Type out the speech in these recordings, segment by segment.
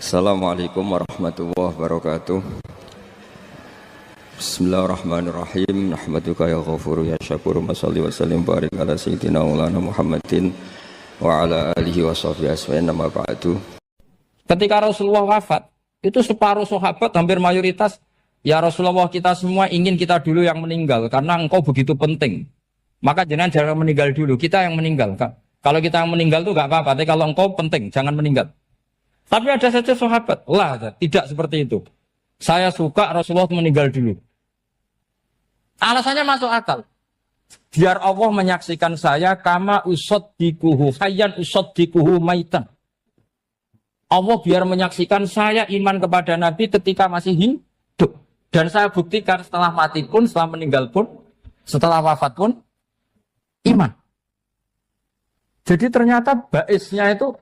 Assalamualaikum warahmatullahi wabarakatuh. Bismillahirrahmanirrahim. Nahmaduka ya ghafuru ya syakuru. Mashalli wa sallim barik ala sayyidina maulana Muhammadin wa ala alihi wa sahbihi asma'in nama ba'du. Ketika Rasulullah wafat, itu separuh sahabat hampir mayoritas, ya Rasulullah, kita semua ingin kita dulu yang meninggal karena engkau begitu penting. Maka jangan meninggal dulu, kita yang meninggal. Kalau kita yang meninggal itu gak apa-apa, tapi kalau engkau penting, jangan meninggal. Tapi ada saja sahabat, tidak seperti itu. Saya suka Rasulullah meninggal dulu. Alasannya masuk akal. Biar Allah menyaksikan saya kama usaddikuhu hayyan usaddikuhu maitan. Allah biar menyaksikan saya iman kepada Nabi ketika masih hidup. Dan saya buktikan setelah mati pun, setelah meninggal pun, setelah wafat pun, iman. Jadi ternyata baisnya itu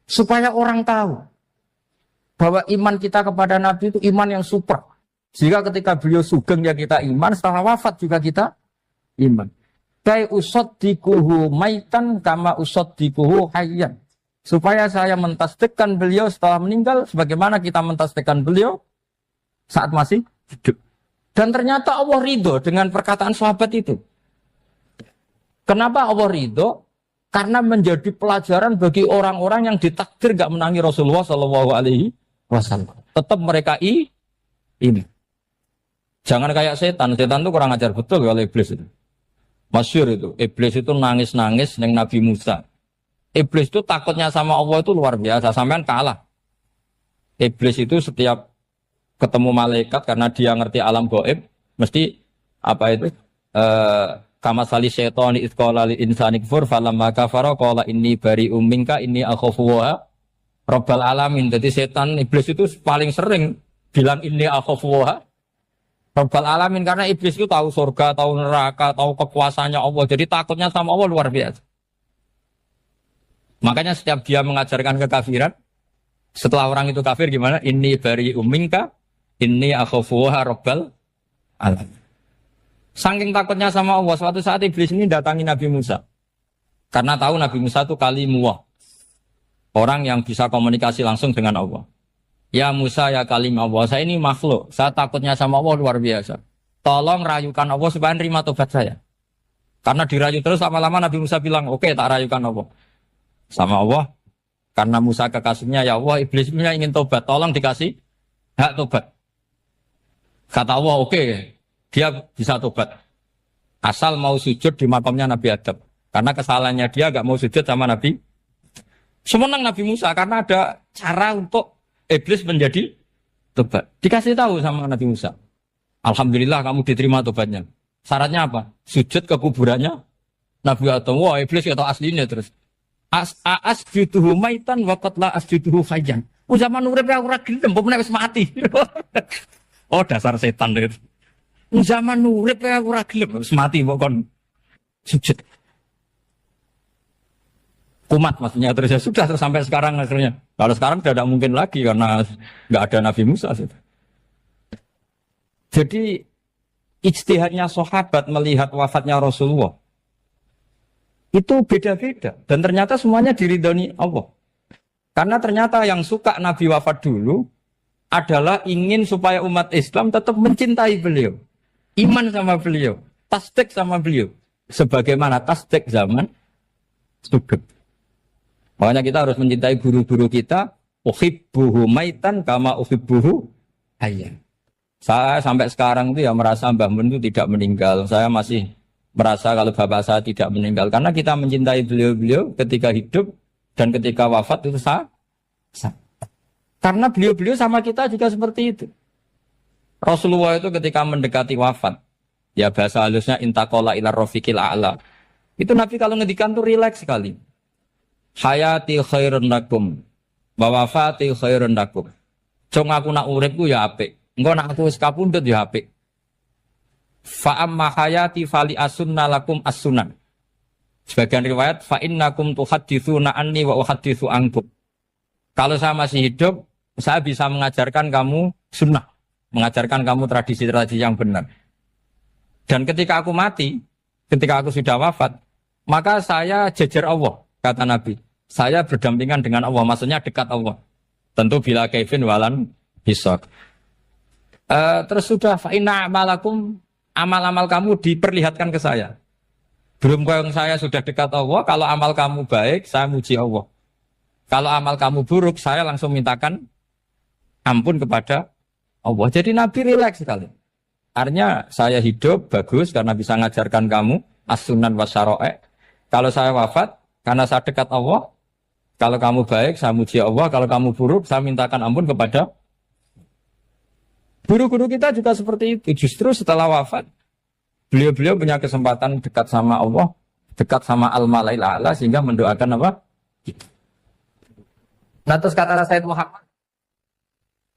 supaya orang tahu bahwa iman kita kepada Nabi itu iman yang super. Jika ketika beliau sugeng ya kita iman, setelah wafat juga kita iman. Kai usaddikuhu maitan kama usaddikuhu hayyan. Supaya saya mentasdikkan beliau setelah meninggal sebagaimana kita mentasdikkan beliau saat masih hidup. Dan ternyata Allah ridho dengan perkataan sahabat itu. Kenapa Allah ridho? Karena menjadi pelajaran bagi orang-orang yang ditakdir gak menangi Rasulullah SAW. Tetap mereka ini. Jangan kayak setan. Setan itu kurang ajar betul oleh iblis itu. Masyhur itu. Iblis itu nangis-nangis neng Nabi Musa. Iblis itu takutnya sama Allah itu luar biasa. Sampean kalah. Iblis itu setiap ketemu malaikat karena dia ngerti alam gaib, mesti apa itu? Kama sali syaitani idh qala lil insani kfur falamma kafara qala inni bari'um minka inni akhafu wa rabbal alamin. Jadi setan iblis itu paling sering bilang inni akhafu wa rabbal alamin karena iblis itu tahu surga, tahu neraka, tahu kekuasaannya Allah. Jadi takutnya sama Allah luar biasa. Makanya setiap dia mengajarkan kekafiran, setelah orang itu kafir gimana? Inni bari'um minka inni akhafu wa rabbal alamin. Saking takutnya sama Allah, suatu saat iblis ini datangi Nabi Musa. Karena tahu Nabi Musa itu kalimullah. Orang yang bisa komunikasi langsung dengan Allah. Ya Musa, ya kalim Allah, saya ini makhluk. Saya takutnya sama Allah luar biasa. Tolong rayukan Allah supaya nerima tobat saya. Karena dirayu terus lama-lama Nabi Musa bilang, oke, tak rayukan Allah. Sama Allah. Karena Musa kekasihnya, ya Allah, iblis punya ingin tobat. Tolong dikasih hak tobat. Kata Allah, oke. Dia bisa tobat. Asal mau sujud di makamnya Nabi Adam. Karena kesalahannya dia gak mau sujud sama Nabi. Semenang Nabi Musa karena ada cara untuk iblis menjadi tobat. Dikasih tahu sama Nabi Musa. Alhamdulillah kamu diterima tobatnya. Syaratnya apa? Sujud ke kuburannya Nabi Adam. Wah, iblis ya tahu aslinya terus. Asjuduhu maitan wa qatla asjuduhu hayyan. Zaman urip ora gelem, mbok nek wis mati. Oh, dasar setan itu. Zaman urip ya ora gelem wis mati kok kon sujud. Kumat maksudnya terus ya sudah sampai sekarang akhirnya. Kalau sekarang sudah tidak mungkin lagi karena enggak ada Nabi Musa. Jadi ijtihadnya sahabat melihat wafatnya Rasulullah itu beda-beda dan ternyata semuanya diridhoni Allah. Karena ternyata yang suka Nabi wafat dulu adalah ingin supaya umat Islam tetap mencintai beliau. Iman sama beliau, tasdik sama beliau. Sebagaimana tasdik zaman sugeng. Makanya kita harus mencintai guru-guru kita. Uhibbuhu maitan kama uhibbuhu hayyan. Saya sampai sekarang itu ya merasa Mbah Mun itu tidak meninggal. Saya masih merasa kalau bapak saya tidak meninggal. Karena kita mencintai beliau-beliau ketika hidup dan ketika wafat itu sama. Karena beliau-beliau sama kita juga seperti itu. Rasulullah itu ketika mendekati wafat, ya bahasa halusnya intaqala ila rafiqil a'la. Itu Nabi kalau ngedikan tuh rileks sekali. Hayati khairun lakum wa wafati khairun lakum. Jong aku nak urip ku ya apik. Engko nak aku wis kapundhut ya apik. Fa amma hayati fali asunna lakum as-sunan. Sebagian riwayat fa innakum tuhadditsuna anni wa uhadditsu ankum. Kalau saya masih hidup, saya bisa mengajarkan kamu sunnah. Mengajarkan kamu tradisi-tradisi yang benar. Dan ketika aku mati, ketika aku sudah wafat, maka saya jejer Allah, kata Nabi. Saya berdampingan dengan Allah, maksudnya dekat Allah. Tentu bila kaifin walan hisab. Terus sudah fa'inna amalakum, amal-amal kamu diperlihatkan ke saya. Belum yang saya sudah dekat Allah, kalau amal kamu baik, saya muji Allah. Kalau amal kamu buruk, saya langsung mintakan ampun kepada Allah. Jadi Nabi rileks sekali. Artinya saya hidup bagus karena bisa ngajarkan kamu as-sunan wasyara'i. Kalau saya wafat karena saya dekat Allah. Kalau kamu baik, saya muji Allah. Kalau kamu buruk, saya mintakan ampun kepada. Guru-guru kita juga seperti itu. Justru setelah wafat, beliau-beliau punya kesempatan dekat sama Allah, dekat sama Al-Malail A'la, sehingga mendoakan apa? Nah, terus kata Sayyid Muhammad,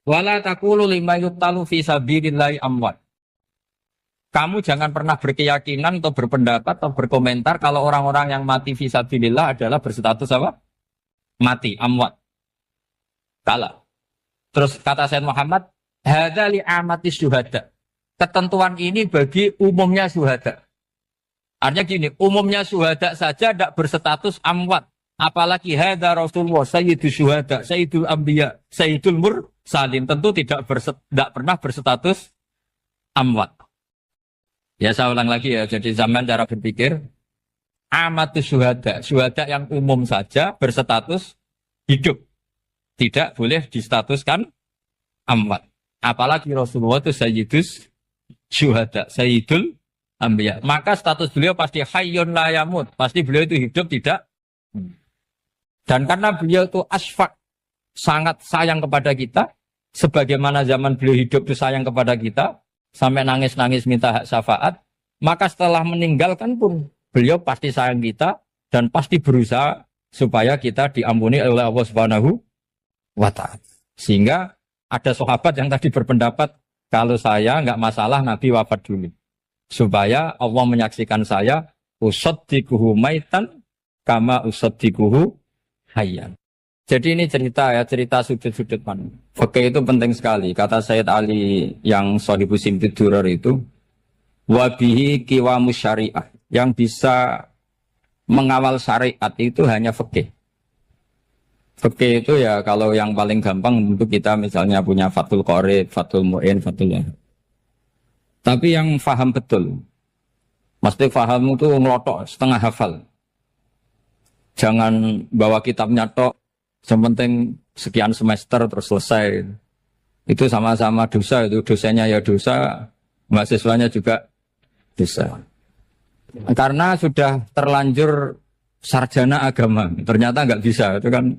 wala taqulu lima yuqtalu fi sabilillahi amwat. Kamu jangan pernah berkeyakinan atau berpendapat atau berkomentar kalau orang-orang yang mati fi sabilillah adalah berstatus apa? Mati, amwat. Kalah. Terus kata Sayyid Muhammad, hadza li amatis syuhada. Ketentuan ini bagi umumnya syuhada. Artinya gini, umumnya syuhada saja tidak berstatus amwat. Apalagi hadza Rasulullah, sayyidul syuhada, sayyidul anbiya, sayyidul mursalin. Tentu tidak pernah berstatus amwat. Ya saya ulang lagi ya, jadi zaman cara berpikir, amatus syuhada, syuhada yang umum saja berstatus hidup. Tidak boleh distatuskan amwat. Apalagi Rasulullah itu sayyidus syuhada, sayyidul anbiya. Maka status beliau pasti hayyun la yamut. Pasti beliau itu hidup tidak. Dan karena beliau itu asfaq, sangat sayang kepada kita, sebagaimana zaman beliau hidup itu sayang kepada kita, sampai nangis-nangis minta hak syafaat, maka setelah meninggalkan pun beliau pasti sayang kita dan pasti berusaha supaya kita diampuni oleh Allah Subhanahu wa ta'ala. Sehingga ada sahabat yang tadi berpendapat, kalau saya nggak masalah Nabi wafat dulu. Supaya Allah menyaksikan saya, usaddiquhu maitan kama usaddiquhu hayyan. Jadi ini cerita ya, cerita sudut-sudut mana. Fikih itu penting sekali. Kata Sayyid Ali yang Shahibu Simtid Durar itu, wabihi qiwamus syariah. Yang bisa mengawal syariat itu hanya fikih. Fikih itu ya kalau yang paling gampang untuk kita misalnya punya Fathul Qorib, Fathul Mu'in, Fathul Wahab. Tapi yang faham betul, mesti faham itu ngelotok setengah hafal. Jangan bawa kitabnya tok, yang penting sekian semester terus selesai. Itu sama-sama dosa, itu dosanya ya dosa, mahasiswanya juga dosa. Karena sudah terlanjur sarjana agama, ternyata nggak bisa, itu kan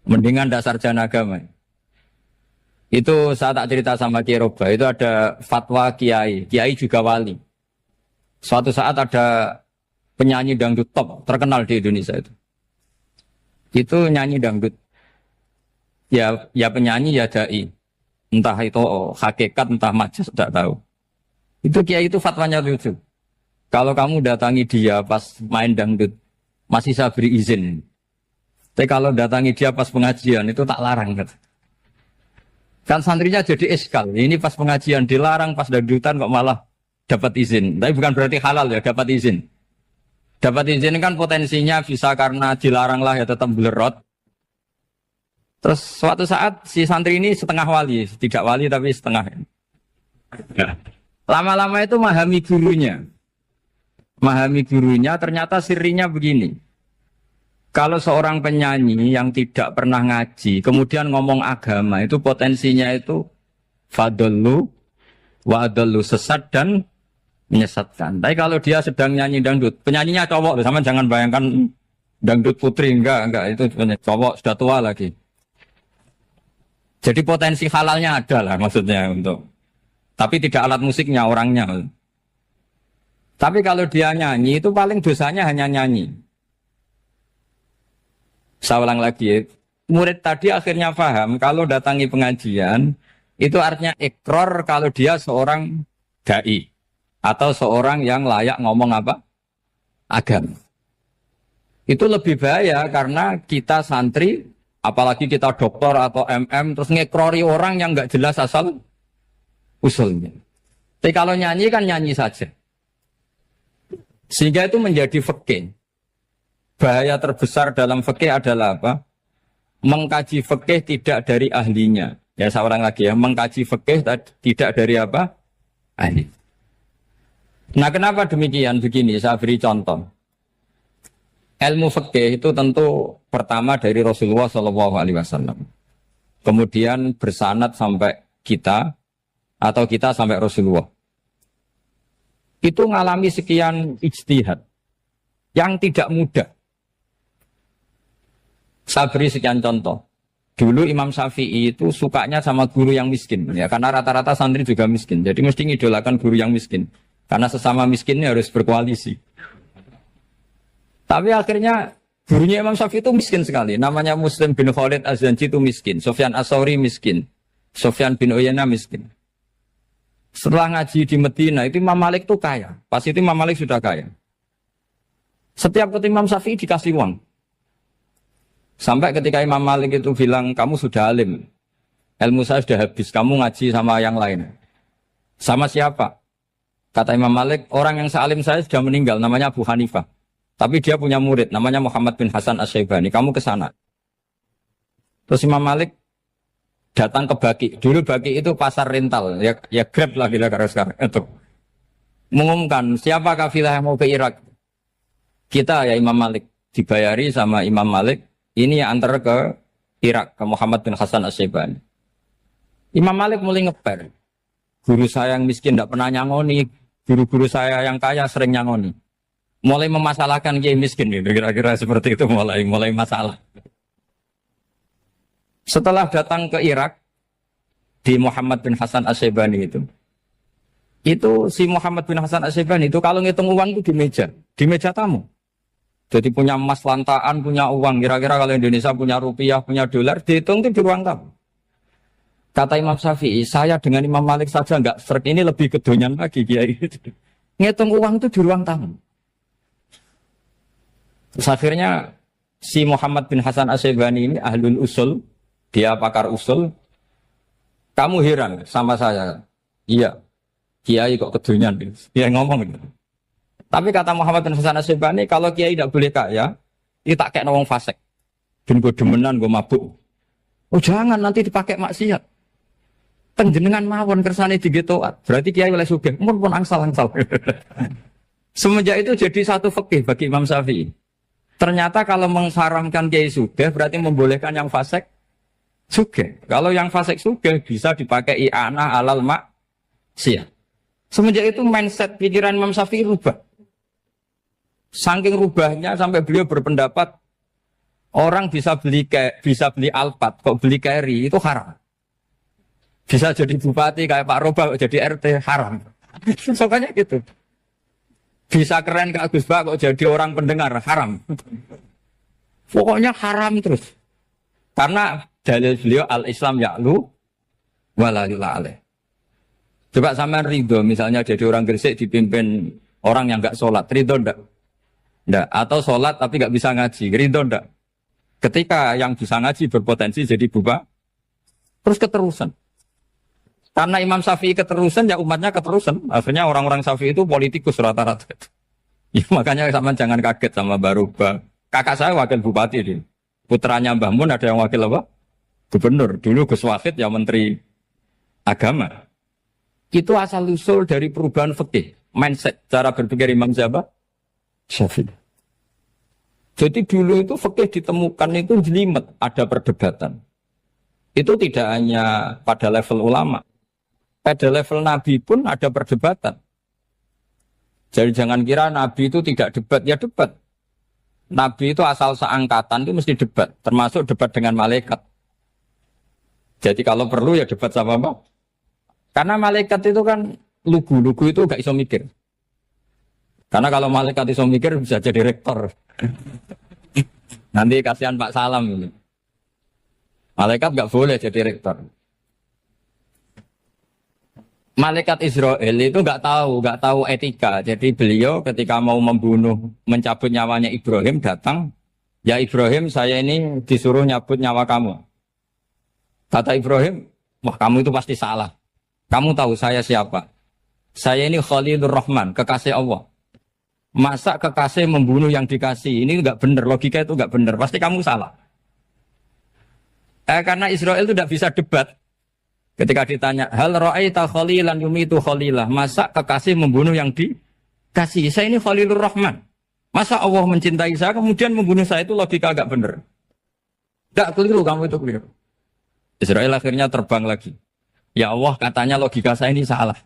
mendingan ndak sarjana agama. Itu saya tak cerita sama Kiai Roba, itu ada fatwa kiai juga wali. Suatu saat ada penyanyi dangdut top terkenal di Indonesia itu nyanyi dangdut ya penyanyi ya dai, entah itu hakikat entah majas tidak tahu. Itu kiai itu fatwanya lucu, kalau kamu datangi dia pas main dangdut masih saya beri izin, tapi kalau datangi dia pas pengajian itu tak larang kan santrinya jadi eskal, ini pas pengajian dilarang, pas dangdutan kok malah dapat izin. Tapi bukan berarti halal ya, dapat izin. Dapat izin kan potensinya bisa karena dilarang lah ya tetap belerot. Terus suatu saat si santri ini setengah wali, tidak wali tapi setengah. Lama-lama itu memahami gurunya. Memahami gurunya ternyata sirinya begini. Kalau seorang penyanyi yang tidak pernah ngaji, kemudian ngomong agama, itu potensinya itu fadallu wa adallu, sesat dan menyesatkan. Tapi kalau dia sedang nyanyi dangdut, penyanyinya cowok, sama jangan bayangkan dangdut putri, enggak, itu cowok sudah tua lagi. Jadi potensi halalnya ada lah maksudnya untuk, tapi tidak alat musiknya, orangnya. Tapi kalau dia nyanyi itu paling dosanya hanya nyanyi. Saya ulang lagi ya. Murid tadi akhirnya paham kalau datangi pengajian itu artinya ikrar kalau dia seorang dai atau seorang yang layak ngomong apa? Agama. Itu lebih bahaya karena kita santri, apalagi kita doktor atau MM, terus ngekrori orang yang nggak jelas asal usulnya. Tapi kalau nyanyi kan nyanyi saja. Sehingga itu menjadi fikih. Bahaya terbesar dalam fikih adalah apa? mengkaji fikih tidak dari ahlinya. Ya saya ulang lagi ya, mengkaji fikih tidak dari apa? Ahli. Nah kenapa demikian? Begini, saya beri contoh. Ilmu fikih itu tentu pertama dari Rasulullah SAW. Kemudian bersanad sampai kita, atau kita sampai Rasulullah. Itu mengalami sekian ijtihad yang tidak mudah. Saya beri sekian contoh. Dulu Imam Syafi'i itu sukanya sama guru yang miskin, ya karena rata-rata santri juga miskin. Jadi mesti ngidolakan guru yang miskin, karena sesama miskinnya harus berkoalisi. Tapi akhirnya gurunya Imam Syafi'i itu miskin sekali. Namanya Muslim bin Khalid Az-Zanji itu miskin, Sufyan As-Sauri miskin, Sufyan bin Uyainah miskin. Setelah ngaji di Medina itu Imam Malik itu kaya. Pas itu Imam Malik sudah kaya. Setiap ketemu Imam Syafi'i dikasih uang. Sampai ketika Imam Malik itu bilang, kamu sudah alim, ilmu saya sudah habis, kamu ngaji sama yang lain. Sama siapa? Kata Imam Malik, orang yang sealim saya sudah meninggal, namanya Abu Hanifah. Tapi dia punya murid, namanya Muhammad bin Hasan Asy-Syaibani, kamu ke sana. Terus Imam Malik datang ke Baki. Dulu Baki itu pasar rental, ya Grab lah kira-kira sekarang. Itu mengumumkan, siapa kafilah yang mau ke Irak? Kita ya Imam Malik, dibayari sama Imam Malik. Ini antar ke Irak, ke Muhammad bin Hasan Asy-Syaibani. Imam Malik mulai ngeper. Guru saya yang miskin tidak pernah nyangoni, guru-guru saya yang kaya sering nyangoni. Mulai memasalahkan kiai miskin, gitu. Kira-kira seperti itu mulai masalah. Setelah datang ke Irak, di Muhammad bin Hasan Asy-Syaibani itu si Muhammad bin Hasan Asy-Syaibani itu kalau ngitung uang itu di meja tamu. Jadi punya emas lantaan, punya uang. Kira-kira kalau Indonesia punya rupiah, punya dolar, dihitung itu di ruang tamu. Kata Imam Syafi'i, saya dengan Imam Malik saja enggak serik, ini lebih kedonyan lagi kiai. Ngitung uang itu di ruang tamu. Terus akhirnya si Muhammad bin Hasan Asy-Syaibani ini ahlul usul, dia pakar usul. Kamu heran sama saya? Iya, kiai kok kedonyan. Dia ngomong gitu. Tapi kata Muhammad bin Hasan Asy-Syaibani, kalau kiai tidak boleh kaya, itu tak kayak wong fasik. Dan gue demenan, gue mabuk. Oh jangan, nanti dipakai maksiat. Tenjenengan mawon kersane digetoat. Berarti kiai oleh sugih. Pun angsal-angsal. Semenjak itu jadi satu fikih bagi Imam Syafi'i. Ternyata kalau mengharamkan kiai sugih, berarti membolehkan yang fasik sugih. Kalau yang fasik sugih bisa dipakai i'anah alal maksiat. Semenjak itu mindset pikiran Imam Syafi'i rubah. Saking rubahnya sampai beliau berpendapat orang bisa beli Alphard, kok beli carry itu haram. Bisa jadi bupati kayak Pak Roba, kok jadi RT haram. Soalnya gitu. Bisa keren Kak Gus Ba, kok jadi orang pendengar haram. Pokoknya haram terus. Karena dalil beliau al-Islam ya'lu wala yula alaih. Coba sampean ridho misalnya jadi orang Gresik dipimpin orang yang enggak sholat, ridho enggak? Enggak. Atau sholat tapi enggak bisa ngaji, ridho enggak? Ketika yang bisa ngaji berpotensi jadi buba, terus keterusan. Karena Imam Syafi'i keterusan, ya umatnya keterusan. Akhirnya orang-orang Syafi'i itu politikus rata-rata. Ya, makanya sama jangan kaget sama Baruba. Kakak saya wakil bupati dia. Putranya Mbah Mun ada yang wakil apa? Gubernur. Dulu Gus Wahid ya menteri agama. Itu asal usul dari perubahan fikih, mindset, cara berpikir Imam Syafi'i. Jadi dulu itu fikih ditemukan itu jelimet, ada perdebatan. Itu tidak hanya pada level ulama, pada level Nabi pun ada perdebatan. Jadi jangan kira Nabi itu tidak debat, ya debat. Nabi itu asal seangkatan itu mesti debat, termasuk debat dengan malaikat. Jadi kalau perlu ya debat sama apa? Karena malaikat itu kan lugu itu gak iso mikir. Karena kalau malaikat iso mikir bisa jadi rektor. Nanti kasihan Pak Salam ini. Malaikat gak boleh jadi rektor. Malaikat Israel itu gak tahu etika. Jadi beliau ketika mau membunuh, mencabut nyawanya Ibrahim datang, ya Ibrahim saya ini disuruh nyabut nyawa kamu. Kata Ibrahim, wah kamu itu pasti salah. Kamu tahu saya siapa? Saya ini Khalilur Rahman, kekasih Allah. Masa kekasih membunuh yang dikasih? Ini enggak benar, logika itu enggak benar. Pasti kamu salah. Karena Israel itu tidak bisa debat. Ketika ditanya, hal ra'aita khalilan yumitu khalilah, masa kekasih membunuh yang dikasih? Saya ini Khalilur Rahman. Masa Allah mencintai saya kemudian membunuh saya, itu logika agak benar. Enggak keliru, kamu itu keliru. Israel akhirnya terbang lagi. Ya Allah, katanya logika saya ini salah.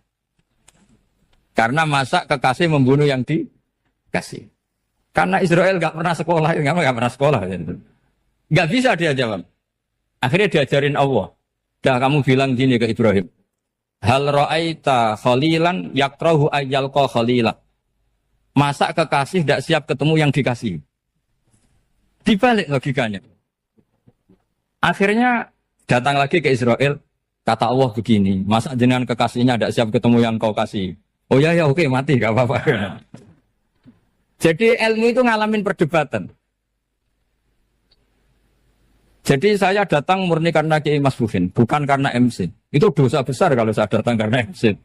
Karena masa kekasih membunuh yang dikasih. Karena Israel nggak pernah sekolah, nggak pernah sekolah. Nggak bisa dia jawab. Akhirnya diajarin Allah. Dah kamu bilang gini ke Ibrahim. Hal ra'aita khalilan yakrahu ayyalqa khalila. Masa kekasih tidak siap ketemu yang dikasih. Dibalik logikanya. Akhirnya datang lagi ke Israel. Kata Allah begini, masa jenengan kekasihnya tidak siap ketemu yang kau kasih. Oh ya oke, mati gak apa-apa. Jadi ilmu itu ngalamin perdebatan. Jadi saya datang murni karena Kiai Mas Buhin, bukan karena MC. Itu dosa besar kalau saya datang karena MC.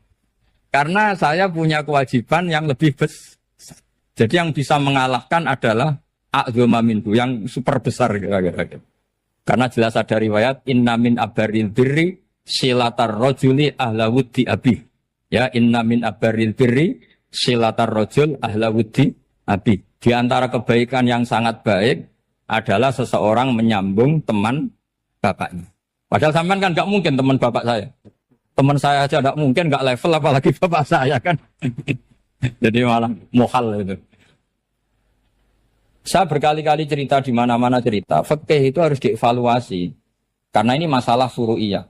Karena saya punya kewajiban yang lebih besar. Jadi yang bisa mengalahkan adalah a'dzama minhu, yang super besar kira-kira. Karena jelas ada riwayat inna min abaril birri silatar rojuli ahla wuddi abi. Ya, inna min abaril birri silatar rojul ahla wuddi abi. Di antara kebaikan yang sangat baik adalah seseorang menyambung teman bapaknya. Padahal sampean kan nggak mungkin teman bapak saya. Teman saya aja nggak mungkin, nggak level apalagi bapak saya kan. Jadi malah mohal itu. Saya berkali-kali cerita di mana-mana cerita. Fikih itu harus dievaluasi. Karena ini masalah furu'iyah.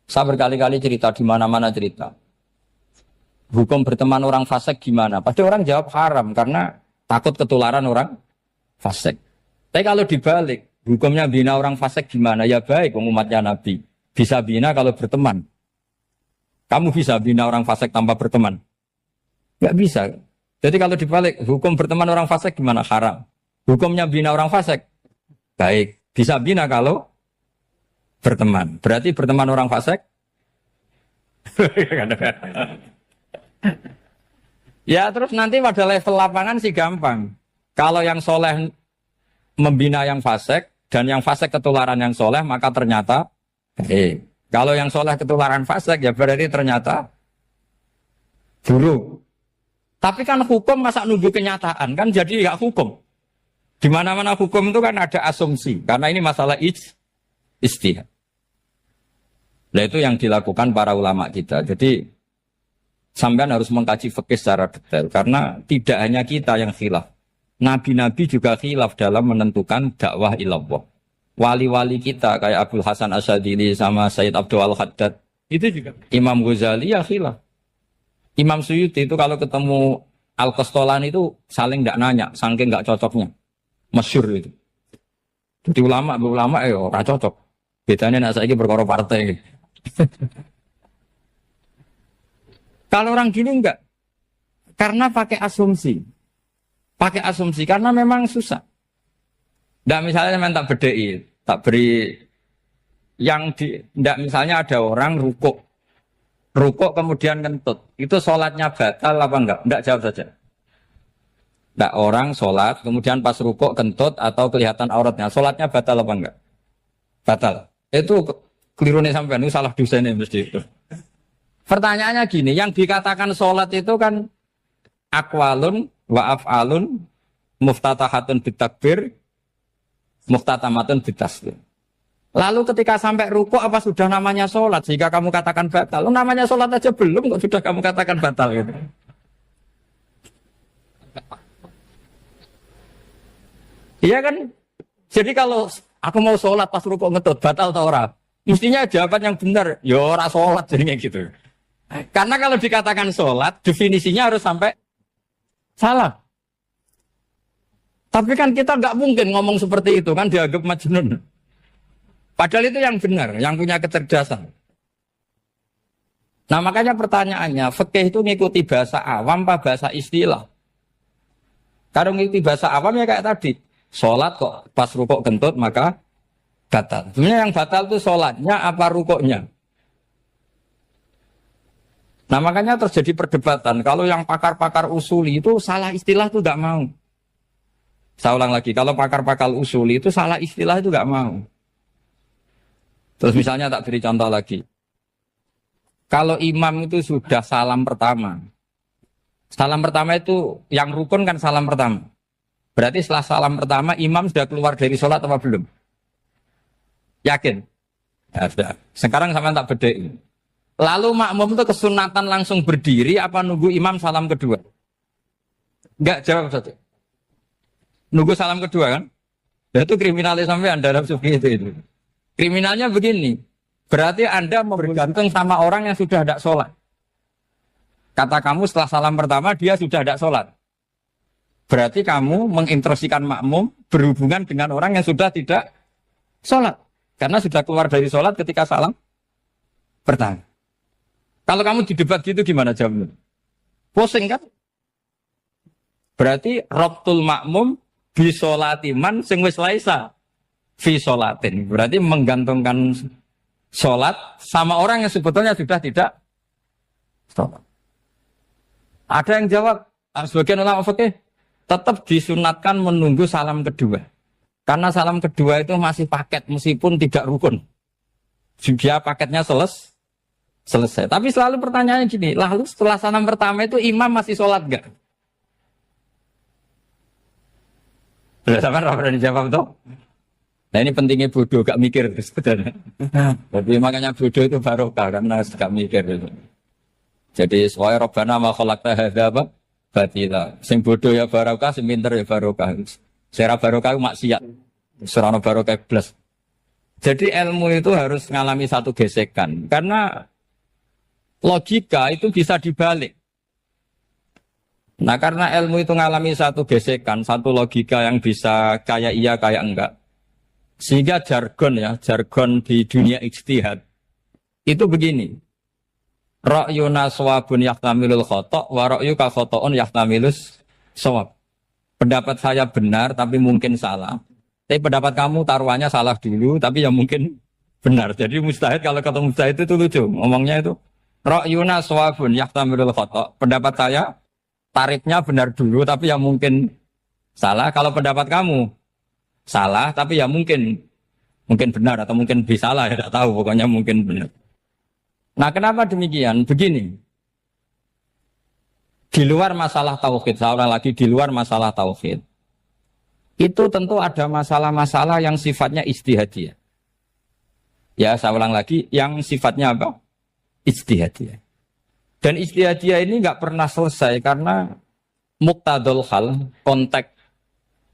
Saya berkali-kali cerita di mana-mana cerita. Hukum berteman orang fasik gimana? Pasti orang jawab haram karena takut ketularan orang fasik. Tapi kalau dibalik, hukumnya bina orang fasik gimana? Ya baik, umatnya Nabi. Bisa bina kalau berteman. Kamu bisa bina orang fasik tanpa berteman? Nggak bisa. Jadi kalau dibalik, hukum berteman orang fasik gimana? Haram. Hukumnya bina orang fasik? Baik. Bisa bina kalau berteman. Berarti berteman orang fasik? Ya terus nanti pada level lapangan sih gampang. Kalau yang soleh membina yang fasik dan yang fasik ketularan yang soleh, maka ternyata kalau yang soleh ketularan fasik ya berarti ternyata buruk. Tapi kan hukum masa nunggu kenyataan kan jadi nggak hukum. Di mana-mana hukum itu kan ada asumsi karena ini masalah ijtihad. Nah itu yang dilakukan para ulama kita. Jadi sampean harus mengkaji fikih secara detail karena tidak hanya kita yang khilaf. Nabi-nabi juga khilaf dalam menentukan dakwah ilallah. Wali-wali kita kayak Abdul Hasan Asyadili sama Sayyid Abdul Al-Haddad itu juga. Imam Ghazali ya khilaf. Imam Suyuti itu kalau ketemu Al-Qastolani itu saling tidak nanya, saking nggak cocoknya. Masyhur itu. Jadi ulama ora cocok. Bedanya nak saiki perkara partai. Kalau orang gini enggak. Karena pakai asumsi. Pakai asumsi karena memang susah. Ndak misalnya memang tak bedai, tak beri yang di ndak misalnya ada orang rukuk kemudian kentut. Itu sholatnya batal apa enggak? Enggak, jawab saja. Enggak, orang sholat kemudian pas rukuk kentut atau kelihatan auratnya, sholatnya batal apa enggak? Batal. Itu keliru nih sampean, itu salah dosennya mesti itu. Pertanyaannya gini, yang dikatakan sholat itu kan aqwalun wa af'alun muftatahatun bitakbir muftatamatun bitaslim. Lalu ketika sampai rukuk apa sudah namanya sholat sehingga kamu katakan batal? Namanya sholat aja belum kok sudah kamu katakan batal gitu. Iya kan? Jadi kalau aku mau sholat pas rukuk ngetut batal atau ora? Mestinya jawaban yang benar, ya ora sholat jadinya gitu. Karena kalau dikatakan sholat definisinya harus sampai salah. Tapi kan kita nggak mungkin ngomong seperti itu kan dianggap majnun. Padahal itu yang benar, yang punya kecerdasan. Nah makanya pertanyaannya, fikih itu ngikuti bahasa awam apa bahasa istilah? Kalau ngikuti bahasa awam ya kayak tadi, sholat kok pas rukuk kentut maka batal. Sebenarnya yang batal itu sholatnya apa rukuknya? Nah makanya terjadi perdebatan. Kalau yang pakar-pakar usuli itu salah istilah itu nggak mau. Saya ulang lagi, kalau pakar-pakar usuli itu salah istilah itu nggak mau. Terus misalnya tak beri contoh lagi. Kalau imam itu sudah salam pertama. Salam pertama itu yang rukun kan salam pertama. Berarti setelah salam pertama imam sudah keluar dari sholat apa belum? Yakin? Ya sudah. Sekarang sampai tak bedai. Lalu makmum itu kesunatan langsung berdiri apa nunggu imam salam kedua? Enggak, jawab satu. Nunggu salam kedua kan? Ya, itu kriminalnya sampai dalam sufi itu. Kriminalnya begini, berarti Anda bergantung sama orang yang sudah tidak sholat. Kata kamu setelah salam pertama dia sudah tidak sholat. Berarti kamu menginstruksikan makmum berhubungan dengan orang yang sudah tidak sholat. Karena sudah keluar dari sholat ketika salam pertama. Kalau kamu di debat gitu gimana jawabnya? Pusing kan? Berarti Rabtul makmum bisolatiman sing wis laisa fi sholatin. Berarti menggantungkan sholat sama orang yang sebetulnya sudah tidak sholat. Ada yang jawab, sebagian ulama fikih tetap disunatkan menunggu salam kedua. Karena salam kedua itu masih paket meskipun tidak rukun. Dia paketnya selesai. Tapi selalu pertanyaannya gini, lalu setelah salam pertama itu imam masih sholat enggak? Sudah sampai pernah dijawab toh? Nah ini pentingnya bodoh, gak mikir sebenarnya. Jadi makanya bodoh itu barokah karena gak mikir itu. Jadi soalnya Rabbana ma khalaqta hadza apa? Batila. Sing bodoh ya barokah, sing pinter ya barokah. Sing barokah maksiat. Surana barokah plus. Jadi ilmu itu harus mengalami satu gesekan karena logika itu bisa dibalik. Nah karena ilmu itu mengalami satu gesekan, satu logika yang bisa kayak iya kayak enggak. Sehingga jargon di dunia ijtihad itu begini. Ra'yuna shawabun yahtamilul khata' wa ra'yuka khata'un yahtamilus shawab. Pendapat saya benar tapi mungkin salah. Tapi pendapat kamu taruhannya salah dulu tapi yang mungkin benar. Jadi mustahid kalau kata mustahid itu lucu. Ngomongnya itu ra'yuna shawabun yahtamilul khata'. Pendapat saya tarifnya benar dulu tapi yang mungkin salah. Kalau pendapat kamu salah tapi ya mungkin benar atau mungkin bisa salah ya tidak tahu pokoknya mungkin benar. Nah kenapa demikian? Begini, di luar masalah tauhid, saya ulang lagi di luar masalah tauhid, itu tentu ada masalah-masalah yang sifatnya ijtihadiyah. Ya saya ulang lagi, yang sifatnya apa? Ijtihadiyah. Dan ijtihadiyah ini nggak pernah selesai karena muqtadul hal,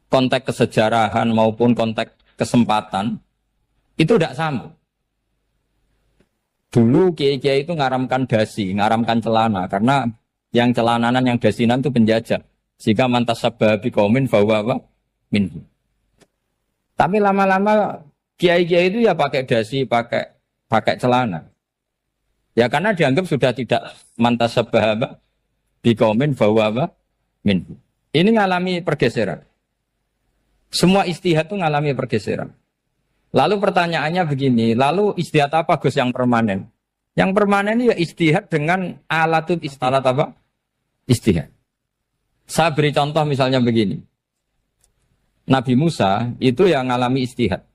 konteks kesejarahan maupun konteks kesempatan itu tidak sama. Dulu kiai-kiai itu ngaramkan dasi, ngaramkan celana karena yang celananan yang dasinan itu penjajah. Jika mantas sabah biqaumin bahwa minhu. Tapi lama-lama kiai-kiai itu ya pakai dasi, pakai celana. Ya karena dianggap sudah tidak mantas sabah biqaumin bahwa minhu. Ini ngalami pergeseran. Semua ijtihad itu ngalami pergeseran. Lalu pertanyaannya begini, lalu ijtihad apa Gus yang permanen? Yang permanen ya ijtihad dengan alatut ijtihad apa? Ijtihad. Saya beri contoh misalnya begini. Nabi Musa itu yang ngalami ijtihad.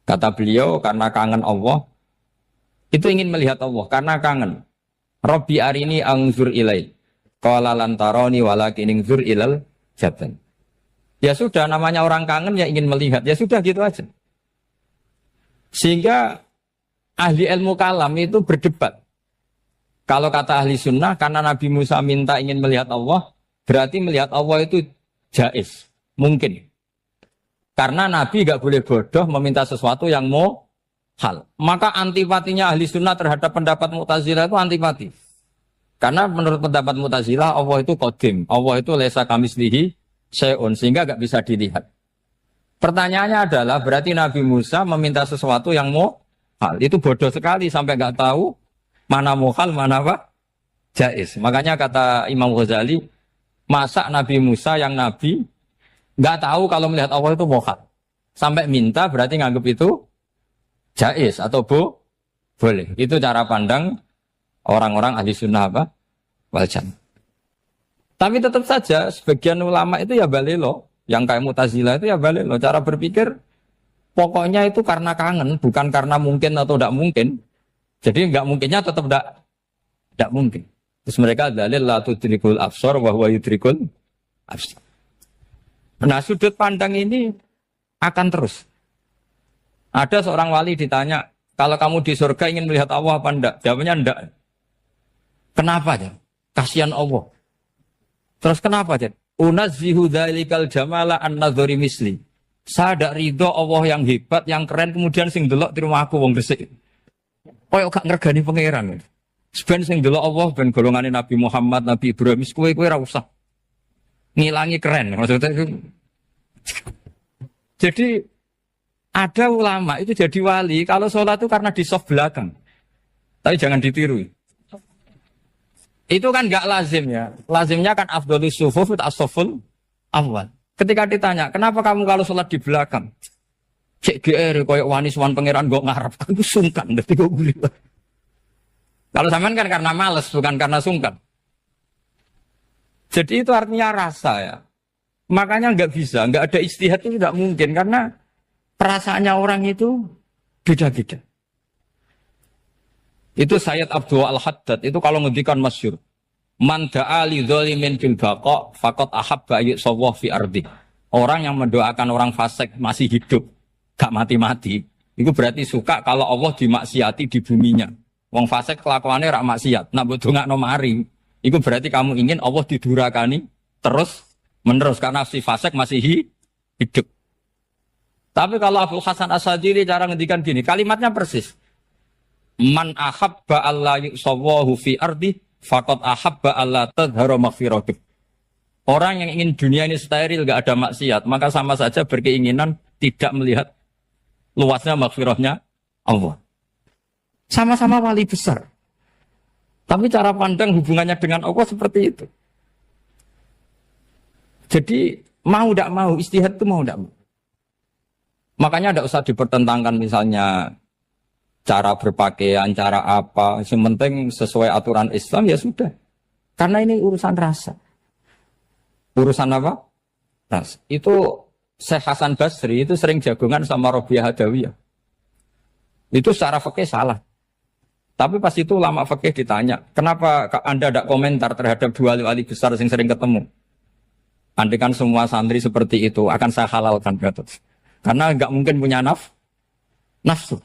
Kata beliau karena kangen Allah, itu ingin melihat Allah karena kangen. Rabbi arini anzur ilai. Qala lan tarani walakin anzur ilal jabal. Ya sudah namanya orang kangen ya ingin melihat. Ya sudah gitu aja. Sehingga ahli ilmu kalam itu berdebat. Kalau kata ahli sunnah, karena Nabi Musa minta ingin melihat Allah, berarti melihat Allah itu jaiz, mungkin. Karena Nabi gak boleh bodoh meminta sesuatu yang mau hal. Maka antipatinya ahli sunnah terhadap pendapat Mu'tazilah itu antipati. Karena menurut pendapat Mu'tazilah, Allah itu qadim. Allah itu laisa kamislihi syai'un, sehingga gak bisa dilihat. Pertanyaannya adalah berarti Nabi Musa meminta sesuatu yang mau hal. Itu bodoh sekali sampai nggak tahu mana mau hal, mana apa? Jaiz. Makanya kata Imam Ghazali, masa Nabi Musa yang Nabi nggak tahu kalau melihat Allah itu mau hal. Sampai minta berarti nganggap itu jaiz atau boleh. Itu cara pandang orang-orang ahli sunnah apa? Wal jamaah. Tapi tetap saja sebagian ulama itu ya balelo. Yang kayak Mu'tazilah itu ya balik loh. Cara berpikir Pokoknya itu karena kangen, bukan karena mungkin atau tidak mungkin. Jadi nggak mungkinnya tetap tidak mungkin. Terus mereka dalil la tudrikul absar wa huwa yudrikul absar. Nah, sudut pandang ini akan terus. Ada seorang wali ditanya, kalau kamu di surga ingin melihat Allah apa enggak? Jawabnya enggak. Kenapa ya? Kasihan Allah. Terus kenapa ya? Unazzihu dzalikal jamala an-nadhari misli. Saya tidak ridho Allah yang hebat, yang keren, kemudian sing delok di rumah aku wong resik. Koyok gak ngergani pangeran. Sebenarnya sing delok Allah ben golongane Nabi Muhammad, Nabi Ibrahim, kowe ora usah ngilangi keren. Maksudnya itu. Jadi ada ulama itu jadi wali kalau sholat itu karena di soft belakang. Tapi jangan ditiru. Itu kan gak lazim ya. Lazimnya kan afdhalus sufuf as-saful awal. Ketika ditanya, kenapa kamu kalau sholat di belakang? Cek GR, koyok wani suwan pangeran gak ngarep. Aku sungkan, tapi kok boleh. Kalau zaman kan karena males, bukan karena sungkan. Jadi itu artinya rasa ya. Makanya nggak bisa, nggak ada ijtihad itu tidak mungkin. Karena perasaannya orang itu beda-beda. Itu Sayyid Abdul Al-Haddad, itu kalau ngendikan masyhur. Man da'a li dzalimin bil baqa faqad ahabba yu'sawwa fi ardi. Orang yang mendoakan orang fasik masih hidup, gak mati-mati, itu berarti suka kalau Allah dimaksiati di buminya. Wong fasik kelakuannya rak maksiat, nak mbok dongakno mari. Itu berarti kamu ingin Allah didurakani terus menerus karena si fasik masih hidup. Tapi kalau Abdul Hasan As-Sadili cara ngendikan gini, kalimatnya persis. Man ahabba alla yu'sawwahu fi ardi faqad ahabba alla tadhharu maghfiratuh. Orang yang ingin dunia ini steril, gak ada maksiat, maka sama saja berkeinginan tidak melihat luasnya maghfirahnya Allah. Sama-sama wali besar. Tapi cara pandang hubungannya dengan Allah seperti itu. Jadi mau tidak mau, ijtihad itu mau tidak mau. Makanya tidak usah dipertentangkan misalnya cara berpakaian, cara apa. Yang penting sesuai aturan Islam ya sudah. Karena ini urusan rasa. Urusan apa? Rasa. Itu Syekh Hasan Basri itu sering jagongan sama Robiah Hadawiyah. Itu secara fikih salah. Tapi pas itu ulama fikih ditanya, kenapa Anda tidak komentar terhadap dua wali besar yang sering ketemu? Andai kan semua santri seperti itu, akan saya halalkan. Karena nggak mungkin punya nafsu.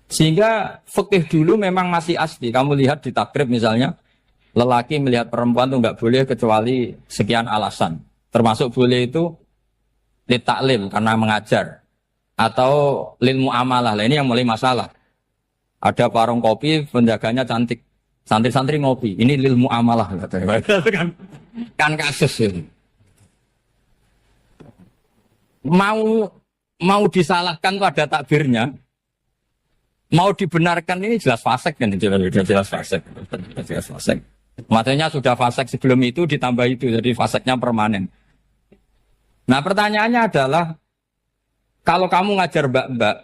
Sehingga fikih dulu memang masih asli. Kamu lihat di takrib misalnya, lelaki melihat perempuan itu nggak boleh kecuali sekian alasan. Termasuk boleh itu li taklim karena mengajar. Atau lil muamalah. Nah, ini yang mulai masalah. Ada warung kopi, penjaganya cantik. Santri-santri ngopi. Ini lil muamalah. Kan kasus ini. Mau disalahkan tuh ada takbirnya. Mau dibenarkan ini jelas fasik kan, jelas fasik. Jelas fasik. Matanya sudah fasik sebelum itu ditambah itu, jadi fasiknya permanen. Nah pertanyaannya adalah, kalau kamu ngajar mbak-mbak,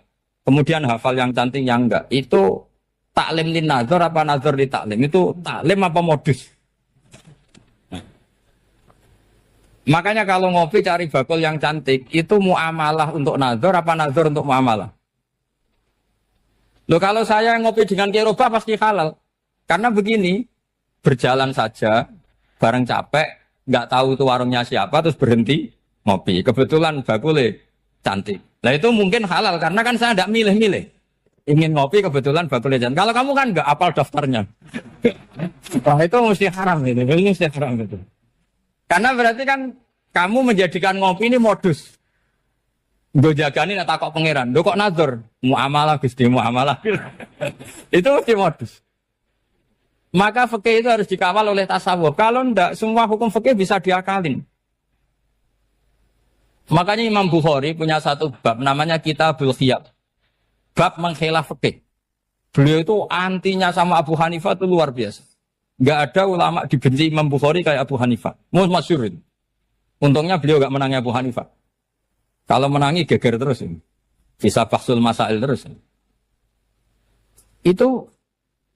kemudian hafal yang cantik yang enggak, itu taklim lin nazar apa nazar li taklim? Itu taklim apa modus? Makanya kalau ngopi cari bakul yang cantik, itu muamalah untuk nazar apa nazar untuk muamalah? Loh kalau saya ngopi dengan kiroba pasti halal. Karena begini, berjalan saja, bareng capek, nggak tahu itu warungnya siapa, terus berhenti ngopi. Kebetulan bakulnya cantik. Nah itu mungkin halal, karena kan saya nggak milih-milih. Ingin ngopi kebetulan bakulnya cantik. Kalau kamu kan nggak apal daftarnya. Wah itu mesti haram itu, ini mesti haram itu. Karena berarti kan kamu menjadikan ngopi ini modus. Gue jagani nak takok pangeran. Lo kok nazar? Muamalah Gusti, muamalah. Itu mesti modus. Maka fikih itu harus dikawal oleh tasawuf. Kalau ndak, semua hukum fikih bisa diakalin. Makanya Imam Bukhari punya satu bab namanya Kitabul Khiyab. Bab mengkhilaf fikih. Beliau itu antinya sama Abu Hanifah itu luar biasa. Nggak ada ulama dibenci Imam Bukhari kayak Abu Hanifah. Masyhur. Untungnya beliau nggak menangnya Abu Hanifah. Kalau menangi geger terus. Bisa faksul masail terus. Itu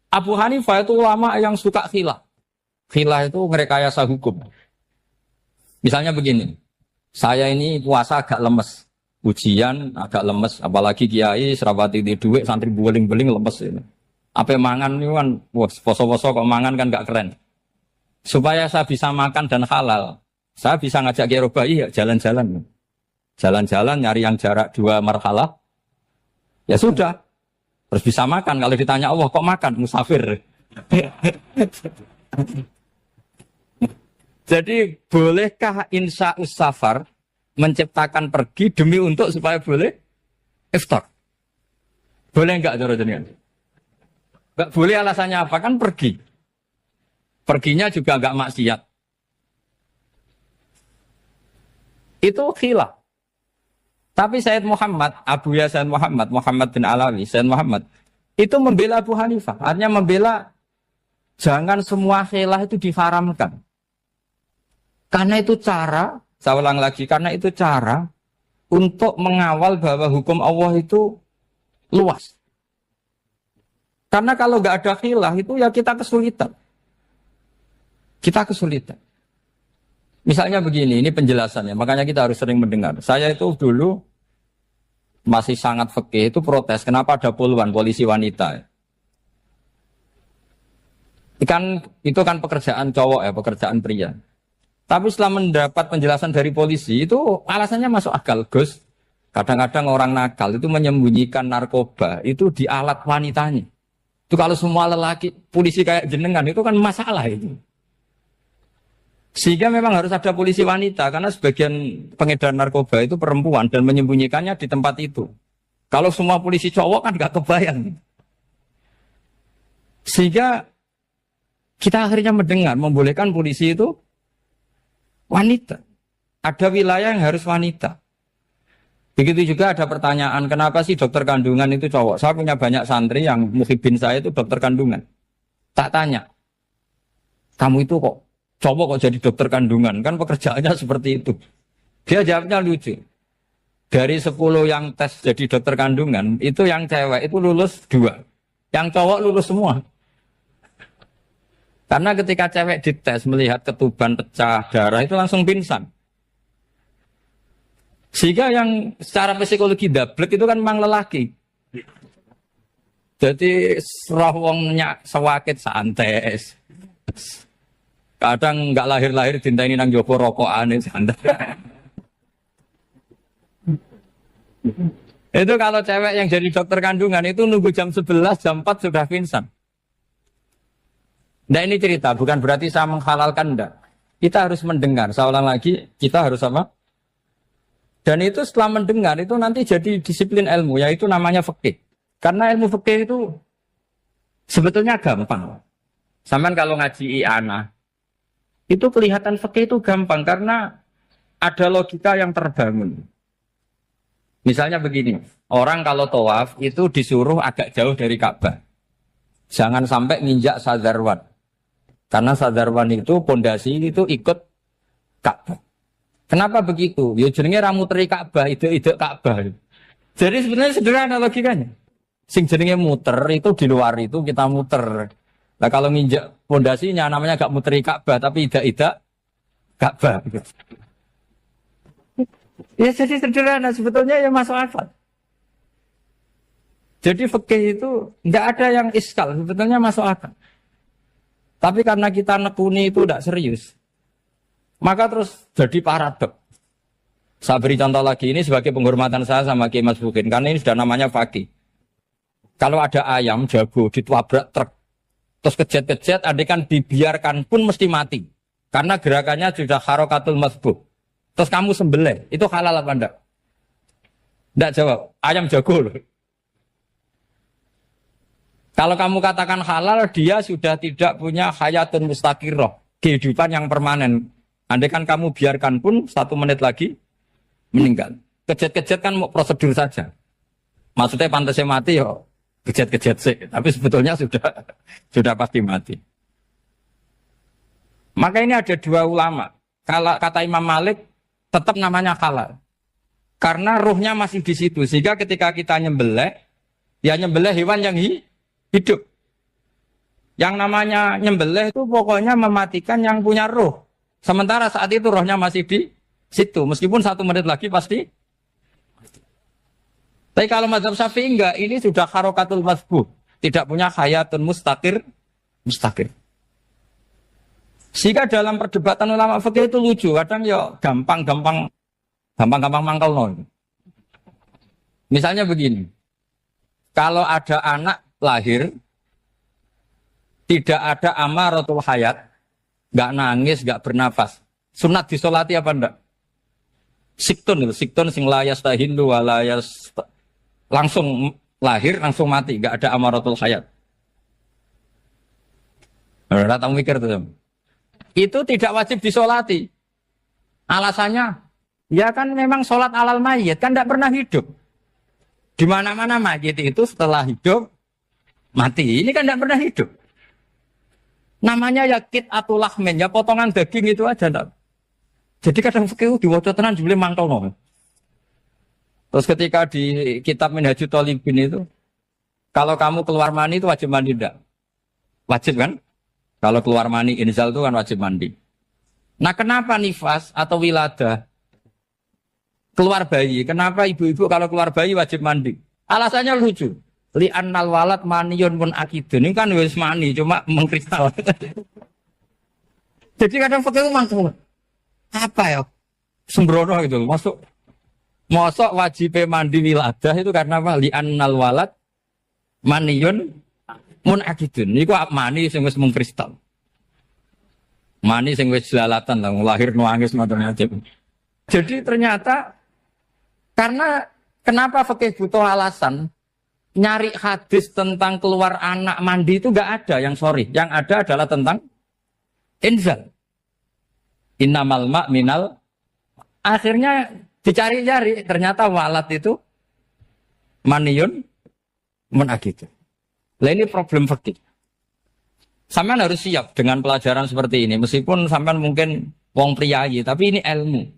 Abu Hanifah itu ulama yang suka khilah. Khilah itu ngerekayasa hukum. Misalnya begini. Saya ini puasa agak lemes. ujian agak lemes, apalagi kiai serapati di duit santri beling-beling lemes ini. Apa mangan ini kan, wah poso-poso kok mangan kan gak keren. Supaya saya bisa makan dan halal, saya bisa ngajak kiai Robai ya jalan-jalan. Jalan-jalan nyari yang jarak 2 marhalah, ya sudah. Terus bisa makan, kalau ditanya Allah kok makan, musafir. Jadi bolehkah insa'us safar menciptakan pergi demi untuk supaya boleh iftar? Boleh enggak cara jenengan? Enggak boleh, alasannya apa? Kan pergi. Perginya juga enggak maksiat. Itu khilaf. Tapi Sayyid Muhammad, Abu Yasin Muhammad, Muhammad bin Alawi, Sayyid Muhammad, itu membela Abu Hanifah. Artinya membela jangan semua khilaf itu diharamkan. Karena itu cara, saya ulang lagi, karena itu cara untuk mengawal bahwa hukum Allah itu luas. Karena kalau nggak ada khilaf itu ya kita kesulitan. Kita kesulitan. Misalnya begini, ini penjelasannya, makanya kita harus sering mendengar. Saya itu dulu masih sangat fikih itu protes, kenapa ada puluhan polisi wanita? Itu kan pekerjaan cowok ya, pekerjaan pria. Tapi setelah mendapat penjelasan dari polisi, itu alasannya masuk akal, Gus. Kadang-kadang orang nakal itu menyembunyikan narkoba, itu di alat wanitanya. Itu kalau semua lelaki, polisi kayak jenengan, itu kan masalah itu. Sehingga memang harus ada polisi wanita, karena sebagian pengedar narkoba itu perempuan dan menyembunyikannya di tempat itu. Kalau semua polisi cowok kan gak kebayang. Sehingga kita akhirnya mendengar, membolehkan polisi itu wanita. Ada wilayah yang harus wanita. Begitu juga ada pertanyaan, kenapa sih dokter kandungan itu cowok? Saya punya banyak santri yang muhibin saya itu dokter kandungan. Tak tanya, kamu itu kok cowok kok jadi dokter kandungan? Kan pekerjaannya seperti itu. Dia jawabnya lucu. Dari 10 yang tes jadi dokter kandungan, itu yang cewek itu lulus 2. Yang cowok lulus semua. Karena ketika cewek dites melihat ketuban pecah darah itu langsung pingsan. Sehingga yang secara psikologi dablek itu kan memang lelaki. Jadi roh wongnya sewakit santai. Kadang nggak lahir-lahir dinteni nang jopo rokokane santai. Itu kalau cewek yang jadi dokter kandungan itu nunggu jam 11, jam 4 sudah pingsan. Nah ini cerita, bukan berarti saya menghalalkan, enggak. Kita harus mendengar, saya ulang lagi, kita harus apa? Dan itu setelah mendengar, itu nanti jadi disiplin ilmu, yaitu namanya fikih. Karena ilmu fikih itu sebetulnya gampang. Sampai kalau ngaji i'anah, itu kelihatan fikih itu gampang, karena ada logika yang terbangun. Misalnya begini, orang kalau tawaf itu disuruh agak jauh dari Ka'bah. Jangan sampai nginjak sadarwan. Karena sadarwan itu pondasi itu ikut Ka'bah. Kenapa begitu? Ya jenenge ra muteri Ka'bah, ide-ide Ka'bah. Jadi sebenarnya sederhana logikanya. Sing jenenge muter itu di luar itu kita muter. Nah kalau nginjak pondasinya namanya gak muteri Ka'bah tapi ide-ide Ka'bah. Ya jadi sederhana sebetulnya ya masuk akal. Jadi fikih itu nggak ada yang iskal, sebetulnya masuk akal. Tapi karena kita nekuni itu tidak serius, maka terus jadi paradok. Saya beri contoh lagi, ini sebagai penghormatan saya sama Kiai Mas Bukin, karena ini sudah namanya fakih. Kalau ada ayam jago ditabrak truk, terus kejet-kejet, adekan dibiarkan pun mesti mati. Karena gerakannya sudah harokatul masbuh. Terus kamu sembelih, itu halal apa enggak? Enggak jawab, ayam jago loh. Kalau kamu katakan halal, dia sudah tidak punya hayatun mustaqirroh, kehidupan yang permanen. Andai kan kamu biarkan pun 1 menit lagi meninggal. Kejet-kejet kan mau prosedur saja. Maksudnya pantasnya mati ya kejet-kejet sih, tapi sebetulnya sudah pasti mati. Maka ini ada 2 ulama. Kalau kata Imam Malik tetap namanya halal. Karena ruhnya masih di situ, sehingga ketika kita nyembelih, ya nyembelih hewan yang hidup. Yang namanya nyembelih itu pokoknya mematikan yang punya roh. Sementara saat itu rohnya masih di situ. Meskipun 1 menit lagi pasti. Tapi kalau mazhab Syafi'i enggak, ini sudah harokatul mazbuh, tidak punya hayatun mustaqir. Sehingga dalam perdebatan ulama fikih itu lucu, kadang ya gampang mangkal no. Misalnya begini, kalau ada anak lahir tidak ada amaratul hayat, nggak nangis, nggak bernafas, sunat disolati apa enggak? Siktun sing layas tahindu walayas langsung lahir langsung mati, nggak ada amaratul hayat. Ora tahu mikir tuh. Itu tidak wajib disolati. Alasannya, ya kan memang sholat alal mayit kan tidak pernah hidup. Di mana-mana mayit itu setelah hidup mati. Ini kan tidak pernah hidup. Namanya ya kit atau lahmen, ya potongan daging itu aja. Enggak. Jadi kadang fikih diwaca tenan jebule mangkel no. Terus ketika di kitab Minhajut Thalibin itu, kalau kamu keluar mani itu wajib mandi enggak? Wajib kan? Kalau keluar mani inzal itu kan wajib mandi. Nah kenapa nifas atau wiladah keluar bayi? Kenapa ibu-ibu kalau keluar bayi wajib mandi? Alasannya lucu. Li'annal walad maniyun pun akidun. Ini kan wis mani cuma mengkristal. Jadi kadang pakai mangkel. Apa ya? Sembrono gitu. Masuk wajib mandi wiladah itu karena apa? Li'annal walad maniyun mun akidun. Niku mani sing wis mengkristal. Mani sing wis jelalatan lah lahir nuangis macam-macam. Jadi ternyata karena kenapa fikih butuh alasan nyari hadis tentang keluar anak mandi itu enggak ada yang sorry. Yang ada adalah tentang inzal. Innamal ma' minal. Akhirnya dicari-cari ternyata walad itu maniyun mun akidun. Lah ini problem fikih. Sampean harus siap dengan pelajaran seperti ini. Meskipun sampean mungkin wong priayi, tapi ini ilmu.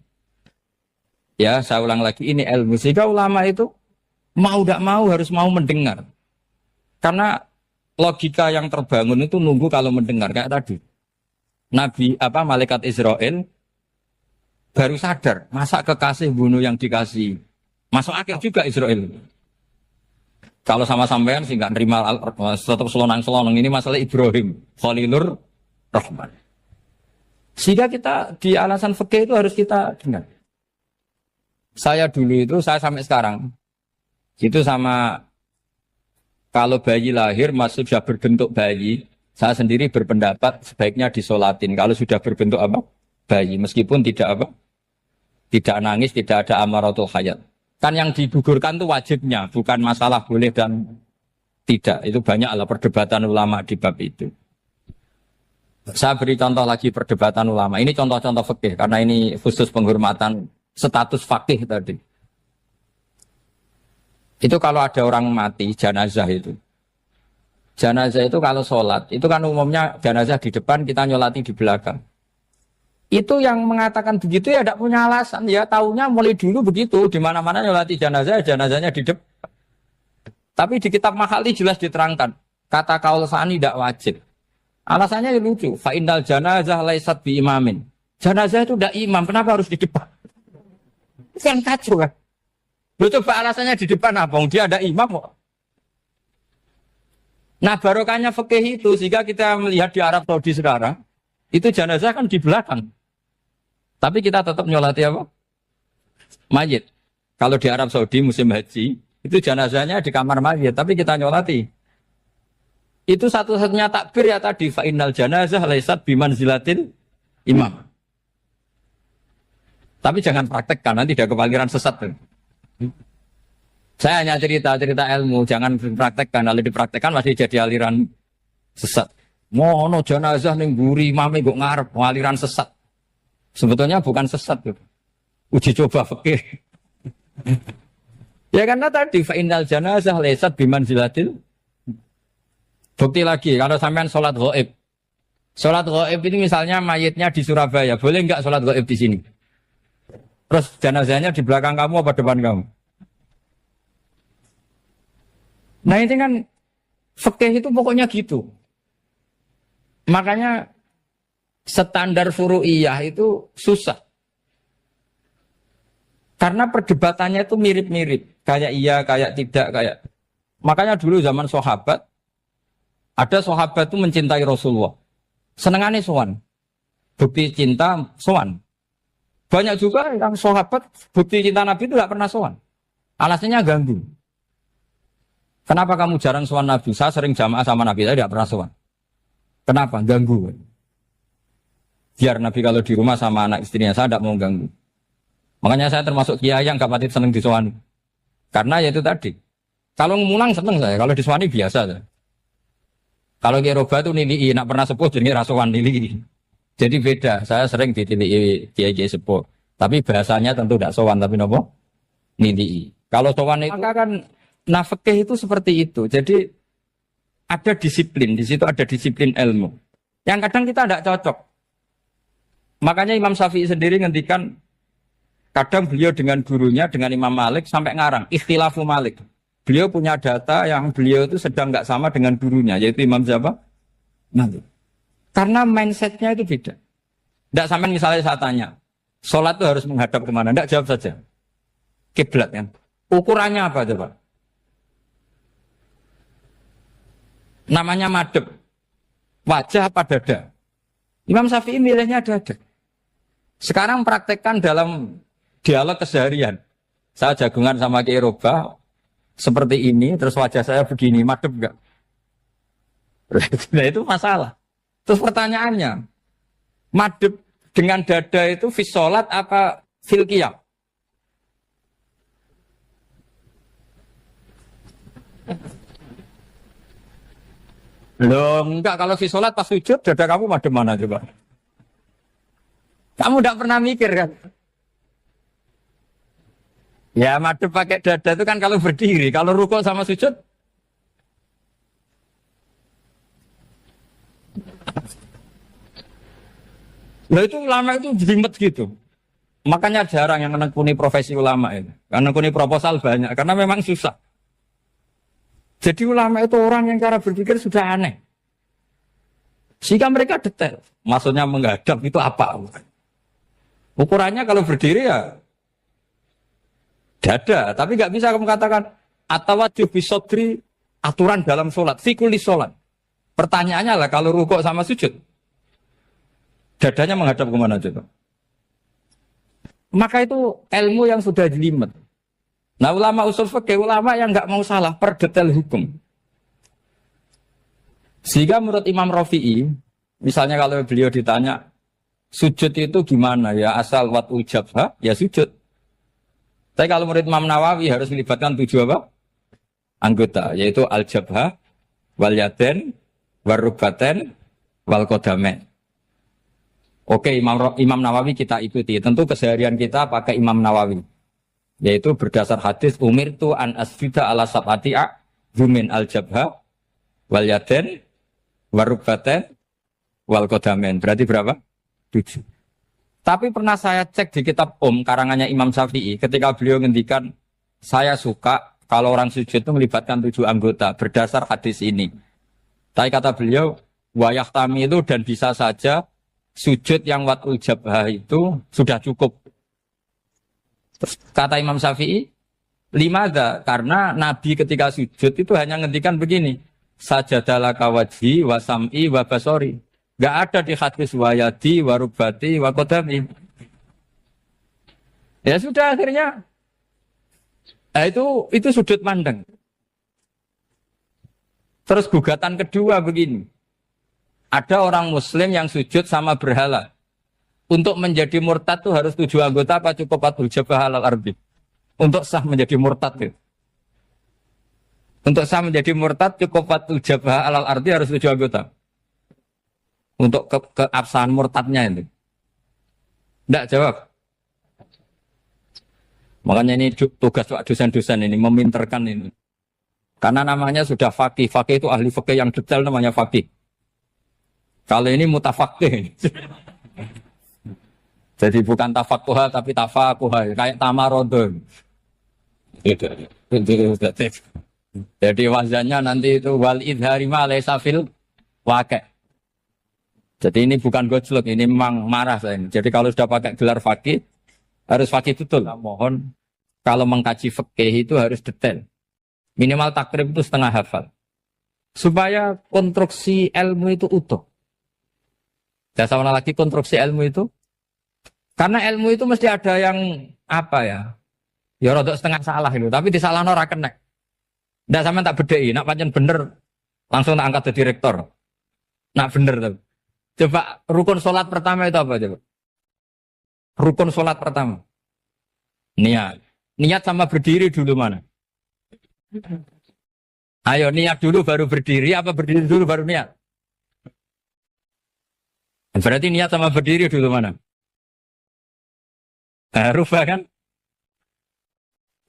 Ya, saya ulang lagi, ini ilmu. Sehingga ulama itu mau tidak mau harus mau mendengar. Karena logika yang terbangun itu nunggu kalau mendengar kayak tadi. Malaikat Israel baru sadar, masa kekasih bunuh yang dikasih. Masuk akal juga Israel. Kalau sama sampean sih nggak nerima tetap selonang-selonang ini masalah Ibrahim Khalilur Rahman. Sehingga kita di alasan fikih itu harus kita dengar. Saya dulu itu saya sampai sekarang itu sama kalau bayi lahir masih sudah berbentuk bayi, saya sendiri berpendapat sebaiknya disolatin kalau sudah berbentuk apa? Bayi meskipun tidak nangis, tidak ada amaratul hayat. Kan yang digugurkan itu wajibnya, bukan masalah boleh dan tidak. Itu banyaklah perdebatan ulama di bab itu. Saya beri contoh lagi perdebatan ulama. Ini contoh-contoh fikih, karena ini khusus penghormatan status fakih tadi. Itu kalau ada orang mati, jenazah itu. Jenazah itu kalau sholat, itu kan umumnya jenazah di depan, kita nyolati di belakang. Itu yang mengatakan begitu ya tidak punya alasan, ya taunya mulai dulu begitu, di mana-mana nyolati jenazah, jenazahnya di depan. Tapi di kitab Makhali jelas diterangkan, kata kaul sani tidak wajib. Alasannya lucu, fa innal janazah laisat bi imamin. Jenazah itu tidak imam, kenapa harus di depan? Kan kacau kan? Lu coba alasannya di depan apa? Dia ada imam kok. Nah barokahnya fikih itu, sehingga kita melihat di Arab Saudi sekarang, itu jenazah kan di belakang. Tapi kita tetap nyolati apa? Mayit. Kalau di Arab Saudi musim haji, itu jenazahnya di kamar mayit, tapi kita nyolati. Itu satu-satunya takbir ya tadi, fa innal janazah laisat bimanzilatil imam. Tapi jangan praktekkan, nanti tidak kepaliran sesat. Saya hanya cerita ilmu, jangan praktekkan. Kalau dipraktekkan masih jadi aliran sesat. Mono jenazah ning mburi imame kok ngarep aliran sesat. Sebetulnya bukan sesat gitu. Uji coba fikih. Ya karena tadi fa innal janazah laisat bimanzilatil. Bukti lagi kalau sampean salat ghaib. Salat ghaib ini misalnya mayitnya di Surabaya, boleh enggak salat ghaib di sini? Terus jenazahnya di belakang kamu apa depan kamu? Nah ini kan fikih itu pokoknya gitu. Makanya standar furu'iyah itu susah. Karena perdebatannya itu mirip-mirip, kayak iya, kayak tidak, kayak. Makanya dulu zaman sahabat, ada sahabat itu mencintai Rasulullah. Senengannya sowan. Bukti cinta sowan. Banyak juga yang sahabat bukti cinta Nabi itu tidak pernah sowan. Alasannya ganggu. Kenapa kamu jarang sowan Nabi? Saya sering jamaah sama Nabi, saya tidak pernah sowan. Kenapa? Ganggu. Biar Nabi kalau di rumah sama anak istrinya, saya tidak mau ganggu. Makanya saya termasuk kiai yang gak pati seneng disowani. Karena ya itu tadi. Kalau ngulang seneng saya, kalau disowani biasa saya. Kalau Kiai Roba itu nilai, nak pernah sepuh jadi rasuan nilai. Jadi beda, saya sering ditilai Kiai sepuh. Tapi bahasanya tentu tidak sowan, tapi nopo nilai. Kalau sowan itu maka kan nafkah itu seperti itu. Jadi ada disiplin, di situ ada disiplin ilmu. Yang kadang kita tidak cocok. Makanya Imam Syafi'i sendiri ngendikan kadang beliau dengan gurunya, dengan Imam Malik sampai ngarang ikhtilafu Malik. Beliau punya data yang beliau itu sedang nggak sama dengan gurunya, yaitu Imam siapa? Malik. Karena mindsetnya itu beda. Tidak sampai misalnya saya tanya, sholat itu harus menghadap kemana? Tidak, jawab saja. Kiblat kan. Ukurannya apa coba? Namanya madhep. Wajah apa dada? Imam Syafi'i milihnya dada. Sekarang praktekkan dalam dialog keseharian. Saya jagungan sama Kiai Roba seperti ini, terus wajah saya begini, madhep enggak? Nah itu masalah. Terus pertanyaannya, madhep dengan dada itu fis sholat apa fil qiyam? Loh enggak, kalau fis sholat pas sujud dada kamu madhep mana coba? Kamu enggak pernah mikir kan? Ya madhep pakai dada itu kan kalau berdiri, kalau rukuk sama sujud. Loh itu ulama itu jelimet gitu. Makanya jarang yang menekuni profesi ulama ini. Karena menekuni proposal banyak, karena memang susah. Jadi ulama itu orang yang cara berpikir sudah aneh. Sehingga mereka detail. Maksudnya menghadap itu apa? Ukurannya kalau berdiri ya dada, tapi nggak bisa kamu katakan atawajjuh bisodri aturan dalam sholat, fikuli sholat. Pertanyaannya lah kalau rukuk sama sujud, dadanya menghadap kemana coba? Maka itu ilmu yang sudah jelimet. Nah ulama usul fikih, ulama yang nggak mau salah per detail hukum. Sehingga menurut Imam Rafi'i, misalnya kalau beliau ditanya sujud itu gimana ya, asal watul jabha ya sujud. Tapi kalau murid Imam Nawawi harus melibatkan 7 apa? Anggota, yaitu al-jabhah, wal yaden, warubaten, wal qadamen. Oke, Imam Nawawi kita ikuti. Tentu keseharian kita pakai Imam Nawawi. Yaitu berdasar hadis umirtu an asjuda ala sab'ati a'zumin al-jabhah, wal yaden, warubaten, wal qadamen. Berarti berapa? 7. Tapi pernah saya cek di kitab karangannya Imam Syafi'i ketika beliau ngendikan saya suka kalau orang sujud itu melibatkan 7 anggota berdasar hadis ini. Tapi kata beliau wayah tami itu dan bisa saja sujud yang watul jabhah itu sudah cukup. Terus kata Imam Syafi'i, limada karena Nabi ketika sujud itu hanya ngendikan begini, sajadalaka wajhi wa sam'i wa basori. Gak ada di hadis wayadi, warubati, wakodami. Ya sudah akhirnya. Nah, itu sudut pandang. Terus gugatan kedua begini. Ada orang muslim yang sujud sama berhala. Untuk menjadi murtad itu harus 7 anggota apa cukup watul jabhah alal ardi? Untuk sah menjadi murtad itu. Untuk sah menjadi murtad cukup watul jabhah alal ardi harus 7 anggota. Untuk keabsahan murtadnya itu. Tidak jawab. Makanya ini tugas Pak dosen-dosen ini, meminterkan ini. Karena namanya sudah faqih. Faqih itu ahli faqih yang detail namanya faqih. Kalau ini mutafaqih. Jadi bukan tafakuha tapi tafakuha. Kayak tamarodon. Jadi wazannya nanti itu wal idhari ma laysa fil waqi'. Jadi ini bukan gojlok, ini memang marah saya. Jadi kalau sudah pakai gelar fakih, Harus fakih betul. Nah, mohon kalau mengkaji fikih itu harus detail. Minimal takrib itu setengah hafal. Supaya konstruksi ilmu itu utuh. Dan sama lagi konstruksi ilmu itu. Karena ilmu itu mesti ada yang apa ya? Ya rodok setengah salah itu. Tapi disalahno ora kena. Ndak sampean tak bedheki, nak pancen bener langsung tak angkat jadi direktor. Nak bener tuh. Coba rukun sholat pertama itu apa coba? Rukun sholat pertama. Niat. Niat sama berdiri dulu mana? Ayo niat dulu baru berdiri, apa berdiri dulu baru niat? Berarti niat sama berdiri dulu mana? Rubah kan?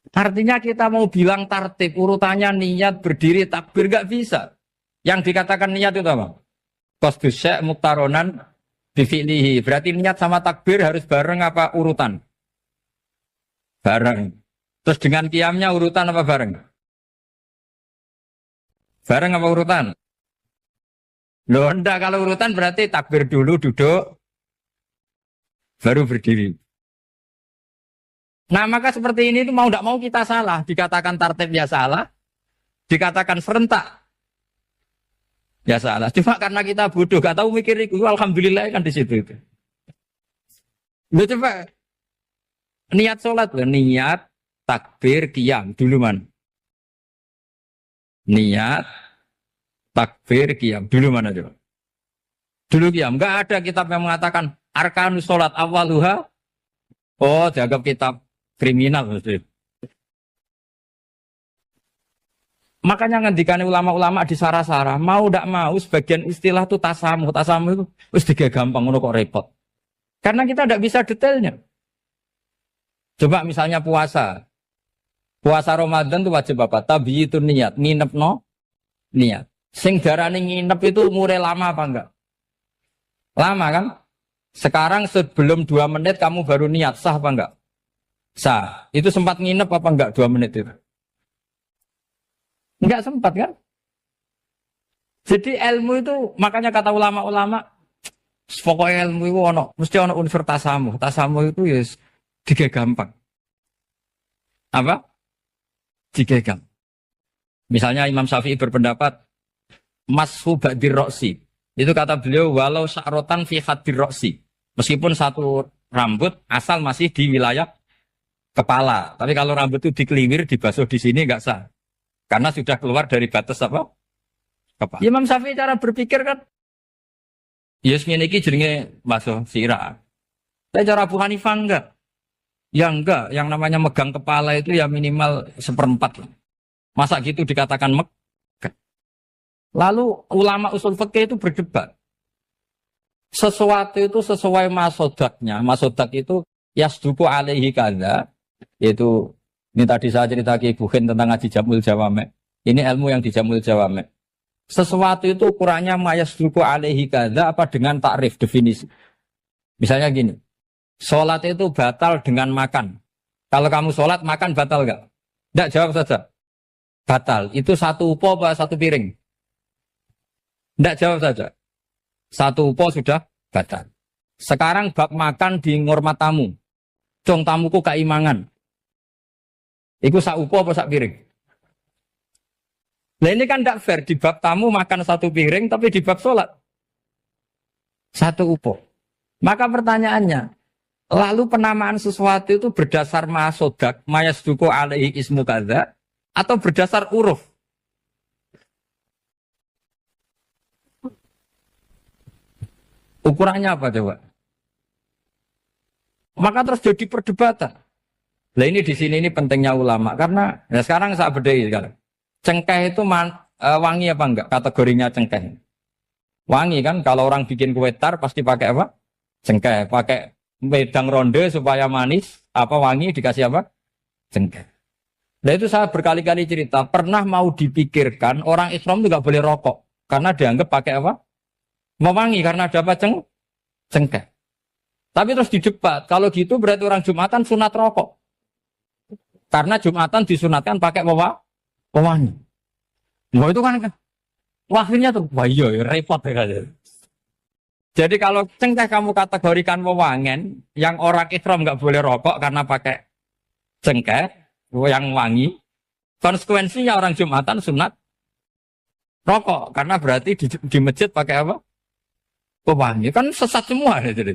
Artinya kita mau bilang tartib, urutannya niat, berdiri, takbir, gak bisa. Yang dikatakan niat itu apa? Qasdus syai' muktaronan bifi'lihi. Berarti niat sama takbir harus bareng apa urutan? Bareng. Terus dengan qiyamnya urutan apa bareng? Bareng apa urutan? Loh enggak, kalau urutan berarti takbir dulu, duduk, baru berdiri. Nah maka seperti ini itu mau tidak mau kita salah. Dikatakan tartib ya salah, dikatakan serentak ya salah. Cuma karena kita bodoh, gak tahu mikir itu, alhamdulillah kan di situ itu. Loh coba niat sholat loh, niat takbir qiyam dulu man. Niat takbir qiyam dulu mana coba? Dulu qiyam. Enggak ada kitab yang mengatakan arkanus sholat awaluha. Oh, dianggap kitab kriminal maksudnya. Makanya ngendikane ulama-ulama di sarah-sarah, mau ndak mau sebagian istilah itu tasamuh. Tasamuh itu wis gampang ngono kok repot. Karena kita ndak bisa detailnya. Coba misalnya puasa. Puasa Ramadan itu wajib apa? Tabiitun niat, nginep no niat. Sing darane nginep itu umure lama apa enggak? Lama kan? Sekarang sebelum 2 menit kamu baru niat, sah apa enggak? Sah. Itu sempat nginep apa enggak 2 menit itu? Enggak sempat kan? Jadi ilmu itu, makanya kata ulama-ulama, pokoknya ilmu itu mesti ono unsur tasamuh. Tasamuh itu ya tiga gampang. Apa? Tiga gampang. Misalnya Imam Syafi'i berpendapat, mashu ba'dir roksi. Itu kata beliau, walau sya'rotan fi hadir roksi. Meskipun satu rambut asal masih di wilayah kepala. Tapi kalau rambut itu dikeliwir, dibasuh di sini enggak sah. Karena sudah keluar dari batas apa? Kepala. Imam Syafi'i cara berpikir kan, ya ngene iki jenenge basuh sirah. Tapi cara Abu Hanifah enggak. Ya enggak, yang namanya megang kepala itu ya minimal 1/4. Masa gitu dikatakan megang? Lalu ulama usul fikih itu berdebat. Sesuatu itu sesuai masodaknya. Masodak itu yasduku alaihi kadza. Yaitu, ini tadi saya cerita ke Ibu Khin tentang ngaji Jamul Jawame. Ini ilmu yang di Jamul Jawame. Sesuatu itu ukurannya mayasduku alaihi kadza apa dengan takrif, definisi. Misalnya gini, sholat itu batal dengan makan. Kalau kamu sholat, makan batal enggak? Enggak, jawab saja. Batal. Itu satu upo apa satu piring? Enggak, jawab saja. Satu upo sudah batal. Sekarang bab makan di ngormat tamu. Cong tamuku keimangan. Iku sak upo apa sak piring? Nah ini kan tidak fair. Di bab tamu makan satu piring, tapi di bab sholat satu upo. Maka pertanyaannya, lalu penamaan sesuatu itu berdasar masodak, mayasduku alaihi ismu kadza, atau berdasar uruf? Ukurannya apa coba? Maka terus jadi perdebatan. Nah ini di sini ini pentingnya ulama karena nah sekarang saya bedai sekarang. Cengkeh itu wangi apa enggak? Kategorinya cengkeh. Wangi kan kalau orang bikin kue tar pasti pakai apa? Cengkeh. Pakai wedang ronde supaya manis. Apa wangi dikasih apa? Cengkeh. Nah itu saya berkali-kali cerita. Pernah mau dipikirkan orang Islam juga boleh rokok karena dianggap pakai apa? Mewangi karena ada apa? Cengkeh. Tapi terus didebat. Kalau gitu berarti orang Jumatan sunat rokok. Karena Jumatan disunatkan pakai pewangi. Wah itu kan akhirnya tuh, wah iya repot ya kan. Jadi kalau cengkeh kamu kategorikan wewangen, yang orang ihram nggak boleh rokok karena pakai cengkeh, yang wangi. Konsekuensinya orang Jumatan sunat rokok karena berarti di masjid pakai apa? Pewangi. Kan sesat semua. Jadi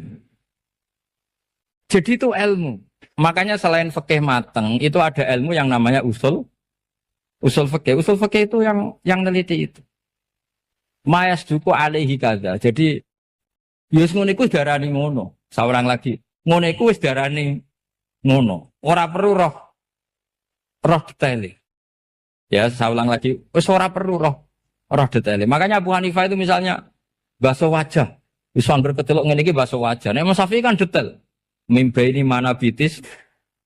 itu ilmu. Makanya selain fikih mateng, itu ada ilmu yang namanya usul fikih. Usul fikih itu yang neliti itu. Mayas duku alaihi kada. Jadi yus ngono iku darani ngono. Saurang lagi. Ngono iku wis darani ngono. Ora perlu roh detail. Ya, saya ulang lagi. Wis ora perlu roh detail. Makanya Abu Hanifah itu misalnya basuh wajah. Wis berketeluk ngene iki basuh wajah. Nek Imam Syafi'i kan detail. Mimba ini mana bitis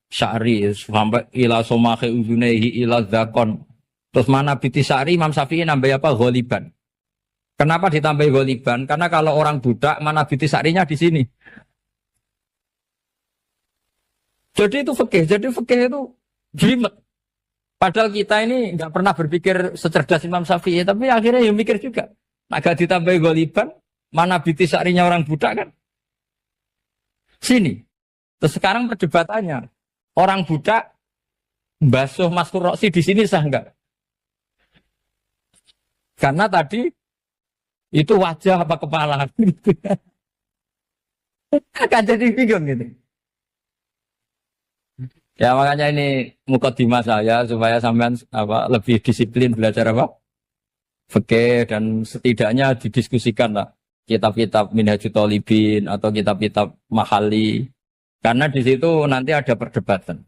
syari sampai ila somahe uzunehi ila zakon. Terus mana bitis syari Imam Syafi'i nambah apa? Ghaliban. Kenapa ditambah ghaliban? Karena kalau orang budak mana bitis syarinya di sini. Jadi itu fikih. Jadi fikih itu jelimet. Padahal kita ini nggak pernah berpikir secerdas Imam Syafi'i, tapi akhirnya ya mikir juga. Agak ditambah ghaliban, mana bitis syarinya orang budak kan? Sini. Terus sekarang perdebatannya, orang budak basuh maskur roksi di sini sah enggak? Karena tadi itu wajah apa kepala? Kan jadi bingung gitu. Ya makanya ini mukadimah saya supaya sampean lebih disiplin belajar fikih dan setidaknya didiskusikan lah kitab-kitab Minhajut Thalibin atau kitab-kitab Mahali. Karena di situ nanti ada perdebatan.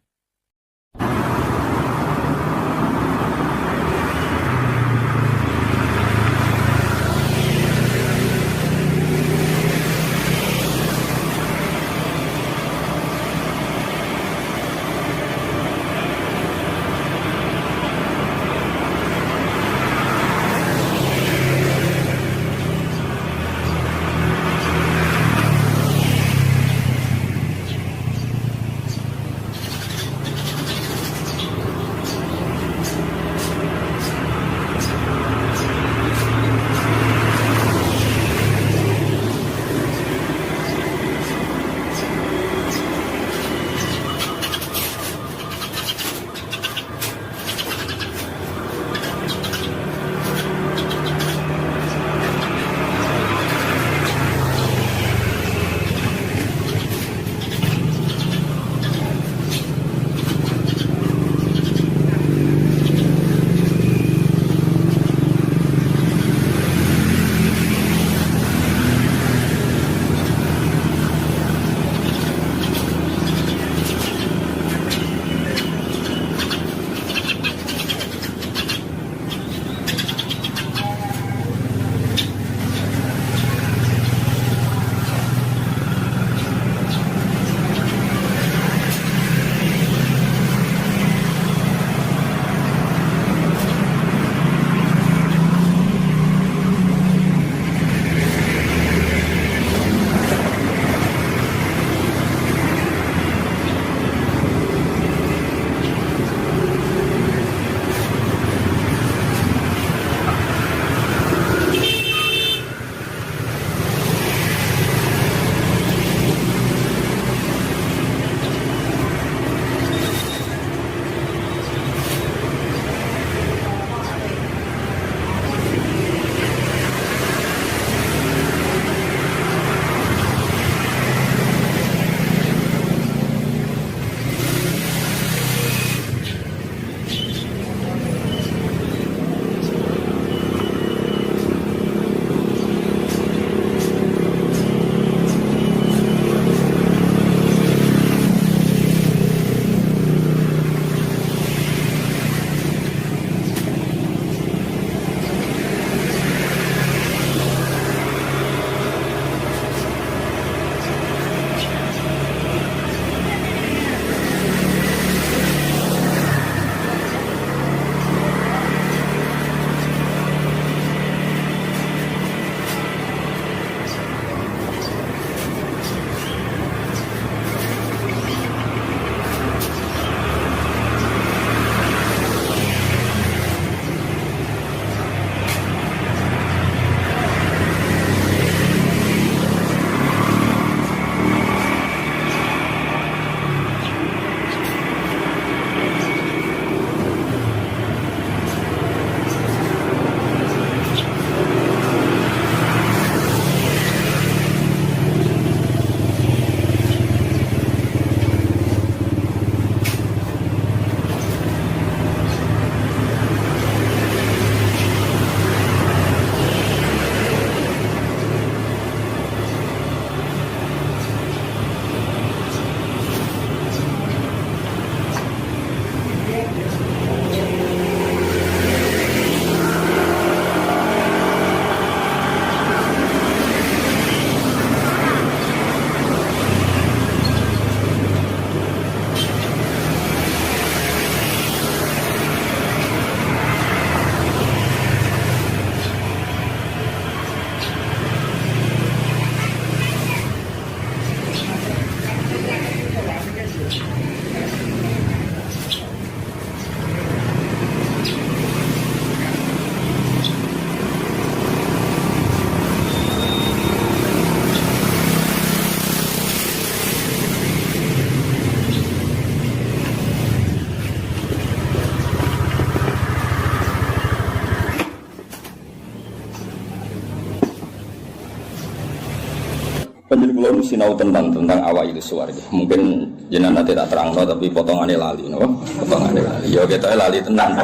Penjelasan kula sinau tentang awal itu swarga. Mungkin jenengan nanti tak terangno tapi potongannya lali, no? Potongannya lali. Ya kita lali tenan.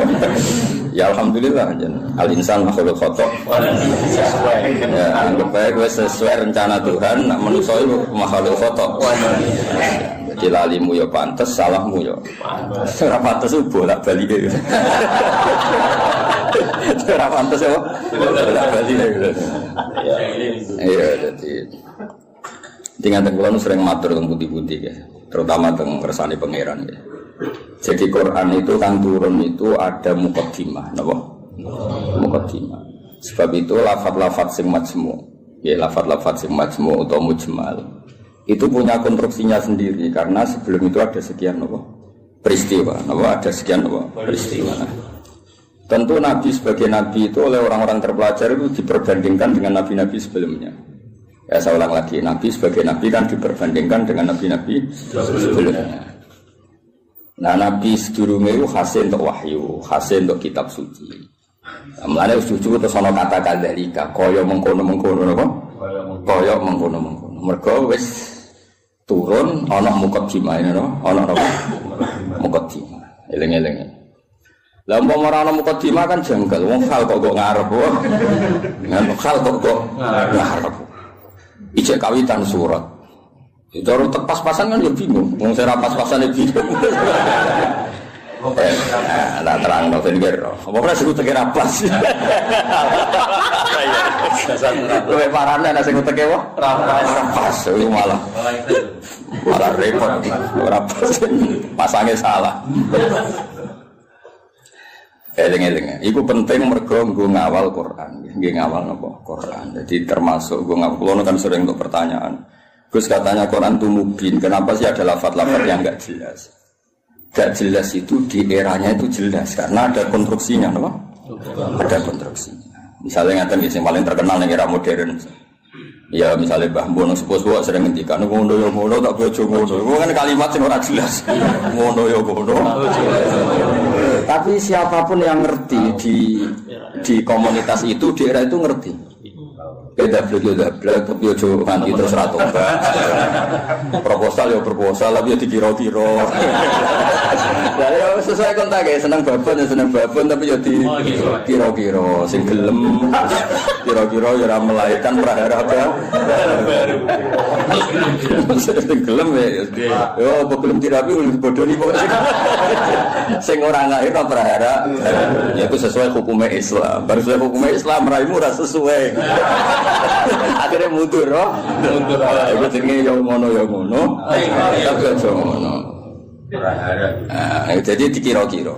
Ya alhamdulillah jenengan. Al insan makhluk khata. Ya anggap bae wis sesuai rencana Tuhan, nak manusa iku makhluk khata. Jadi lalimu ya pantes, salahmu ya pantes. Ora pantes bolak-balik. Ora pantes ya. Bolak-balik. Iya, jadi tinggal kula nu sering matur teng putih-putih ya, terutama teng kersane pangeran ya. Jadi Quran itu kan turun itu ada muqaddimah, napa? Muqaddimah. Sebab itu lafaz-lafaz sing majmu, ya lafaz-lafaz sing majmu atau mujmal. Itu punya konstruksinya sendiri karena sebelum itu ada sekian napa? Peristiwa, napa ada sekian napa? Peristiwa. Tentu Nabi sebagai Nabi itu oleh orang-orang terpelajar itu diperbandingkan dengan Nabi-Nabi sebelumnya. Ya saya ulang lagi, Nabi sebagai Nabi kan diperbandingkan dengan Nabi-Nabi sebelumnya. Nah Nabi sedurunge itu khasih untuk wahyu, khasih untuk kitab suci. Mulane wis cucu terus ana kata kadzalika, kaya mengkono-mengkono napa? Kaya mengkono-mengkono. Mergo wis turun ana muqaddimah napa? Ana napa? Muqaddimah. Eling-eling. Lah umpama ora ana muqaddimah kan janggal, wong hal kok ngarep wae. Nang hal kok ngarep. Ijek kawitan surat. Itu harus pas-pasan kan ya bingung. Wong sing pas-pasan ya bingung. Nah terang no tenggir. Apa ora sing teke pas. Luwe parane nek sing teke wae pas. Iku malah repot. Ora pas. Pasange salah. Eling-eling. Iku penting mergo nggo ngawal Quran. Nggih ngawal napa? Quran. Jadi termasuk nggo ngawal kula kan sering untuk pertanyaan. Gus katanya Quran itu mubin. Kenapa sih ada lafaz-lafaz yang enggak jelas? Enggak jelas itu di eranya itu jelas karena ada konstruksinya, napa? Ada konstruksinya. Misalnya ngaten iki sing paling terkenal ning era modern. Ya misalnya Mbah Mun sepuh-sepuh sering ngendikan ngono ya ngono tak bojo ngono. Itu kan kalimat sing ora jelas. Ngono ya ngono. Tapi siapapun yang ngerti di komunitas itu di era itu ngerti. Beda blek tapi ojo nganti terus ra tobat. Proposal ya proposal tapi ya dikira-kira. Lah ya sesuai kontak ya seneng babon tapi ya dikira-kira sing gelem kira-kira ya ora melahirkan prahara baru. Sing gelem ya yo belum dirapi bodoni pokoke sing ora lahirno prahara ya itu sesuai hukumnya Islam. Baru sesuai hukumnya Islam raimu ora sesuai. Akhirnya mundur, mundur. Iku jenenge yo ngono. Tapi aja ngono. Jadi dikira-kira.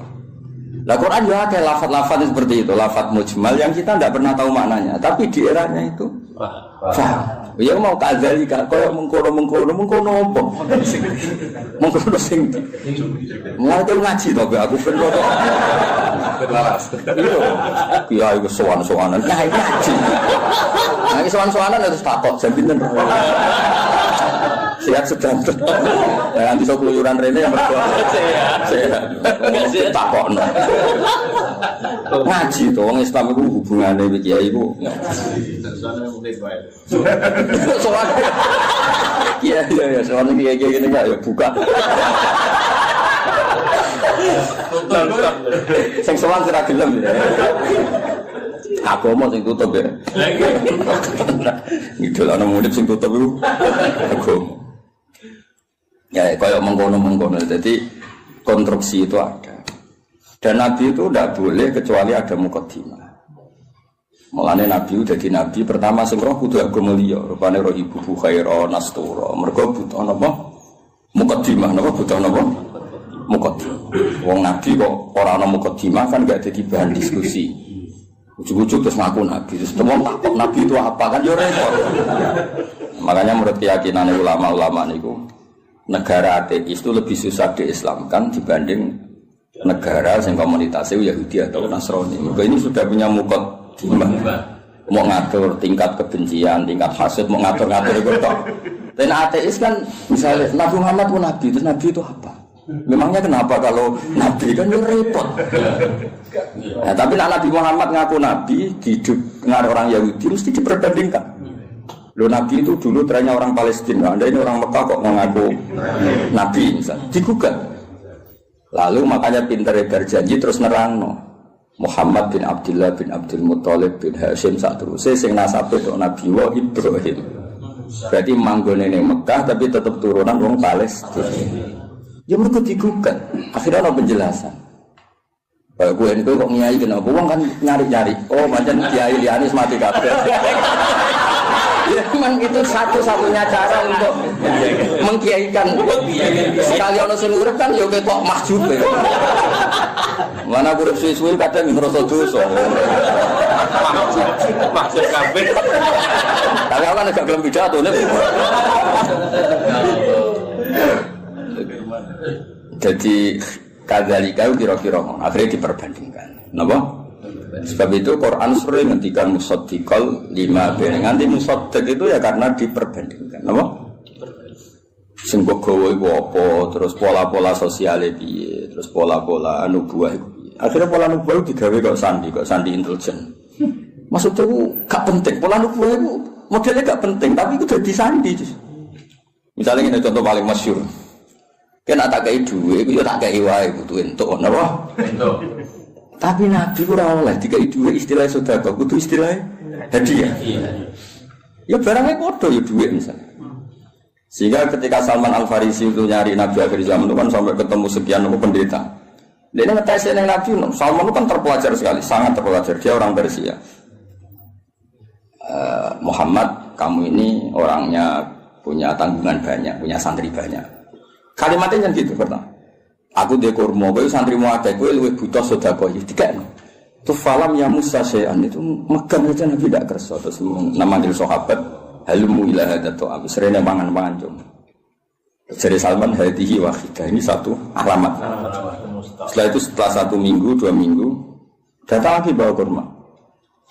Lah Quran juga ada lafaz-lafaz seperti itu, lafaz mujmal yang kita tidak pernah tahu maknanya, tapi di eranya itu paham. Ya mau kadzalika kaya mengkono apa? Mengkono sing. Mulai ngaji to aku ben kok. Iya, iku sowan-sowanan. Nah, ngaji. Nah, iki sowan-sowanan harus takok jam pinten. Sehat sedang. Ya nanti sok keluyuran rene yang berdua. Sehat. Takokno. Ngaji to wong Islam iku hubungane iki kiai iku. Soal. Iya, soal kiai gini enggak ya buka. Sing sowan sira gelem ya. Agama sing tutup ya. Ngidol ana murid sing tutup iku agama. Ya kaya mengkono-mengkono. Jadi konstruksi itu ada. Dan Nabi itu tidak boleh kecuali ada muqaddimah. Mulane Nabi dadi nabi pertama sing roh kudu agama liya, rupane roh ibu khaira nastura. Mergo butuh napa? Muqaddimah napa butuh napa? Muqaddimah. Wong nabi kok ora ana muqaddimah kan gak dadi bahan diskusi. Ujug-ujug terus ngaku nabi, terus temu takok nabi itu apa kan yo repot. Makanya menurut keyakinan ulama-ulama niku negara ateis itu lebih susah diislamkan dibanding negara yang komunitasnya Yahudi atau Nasrani. Ini sudah punya muqaddimah. Mau ngatur tingkat kebencian, tingkat hasad, mau ngatur-ngatur itu toh. Dan ateis kan misalnya Nabi Muhammad pun nabi, terus nabi itu apa? Memangnya kenapa kalau nabi kan itu repot. Nah, tapi Nabi Muhammad ngaku nabi hidup dengan orang Yahudi mesti diperbandingkan. Lo Nabi itu dulu trennya orang Palestina, Anda ini orang Mekah kok mengaku Nabi misalnya, digugat. Lalu makanya pinter berjanji terus nerangno. Muhammad bin Abdullah bin Abdul Muthalib bin Hashim saterusé sing nasabe tok Nabi wa Ibrahim. Berarti manggone ning Mekah tapi tetap turunan wong Palestina. Ya mergo digugat. Akhirnya ana penjelasan. Gue ini kok ngiyai kenapa? Wong kan nyari-nyari. Oh, pancen kiai liyane mati kabeh. Ya memang itu satu-satunya cara untuk mengkiaikan. Sekali ono sing urip kan ya ketok mahjub. Mana urip suwi-suwi kadang ngrasa dosa. Mahjub kabeh. Tapi aku kan gak gelem pidato nek. Jadi kadzalika kira-kira akhirnya diperbandingkan. Napa? Sebab itu Quran sering ngendikan musaddiqal lima ben. Nganti musaddiq itu ya karena diperbandingkan. Napa? Sing gowo iku apa, terus pola-pola sosiale piye, terus pola-pola nubuwah iku piye. Akhirnya pola nubuwah digawe kok sandi intelijen. Maksudnya itu gak penting. Pola nubuwah itu modelnya gak penting, tapi itu udah disandi. Misalnya ini contoh paling masyhur. Kan tak kei duwe, iku yo tak kei wae kudu entuk, napa? Entuk. Tapi Nabi ora oleh dikai duwe istilah sedekah, kudu istilah hadiah. Ya barangnya padha ya duwe misalnya. Sehingga ketika Salman Al-Farisi itu nyari Nabi akhir zaman itu kan sampai ketemu sekian pendeta. Dia ngetes yang Nabi, Salman itu kan terpelajar sekali, sangat terpelajar. Dia orang Persia. Muhammad, kamu ini orangnya punya tanggungan banyak, punya santri banyak. Kalimatnya kan gitu pertama. Aku dia kurma, kowe santrimu akeh, kowe luwih butuh sedekah iki dikekno. Tu falam ya Musa syai'an itu megang aja Nabi tidak kersa terus manggil sahabat halumu ila hadatu abis rene mangan-mangan cum. Jadi Salman hadihi wahidah ini satu alamat. Setelah itu setelah 1 minggu, 2 minggu datang lagi bawa kurma.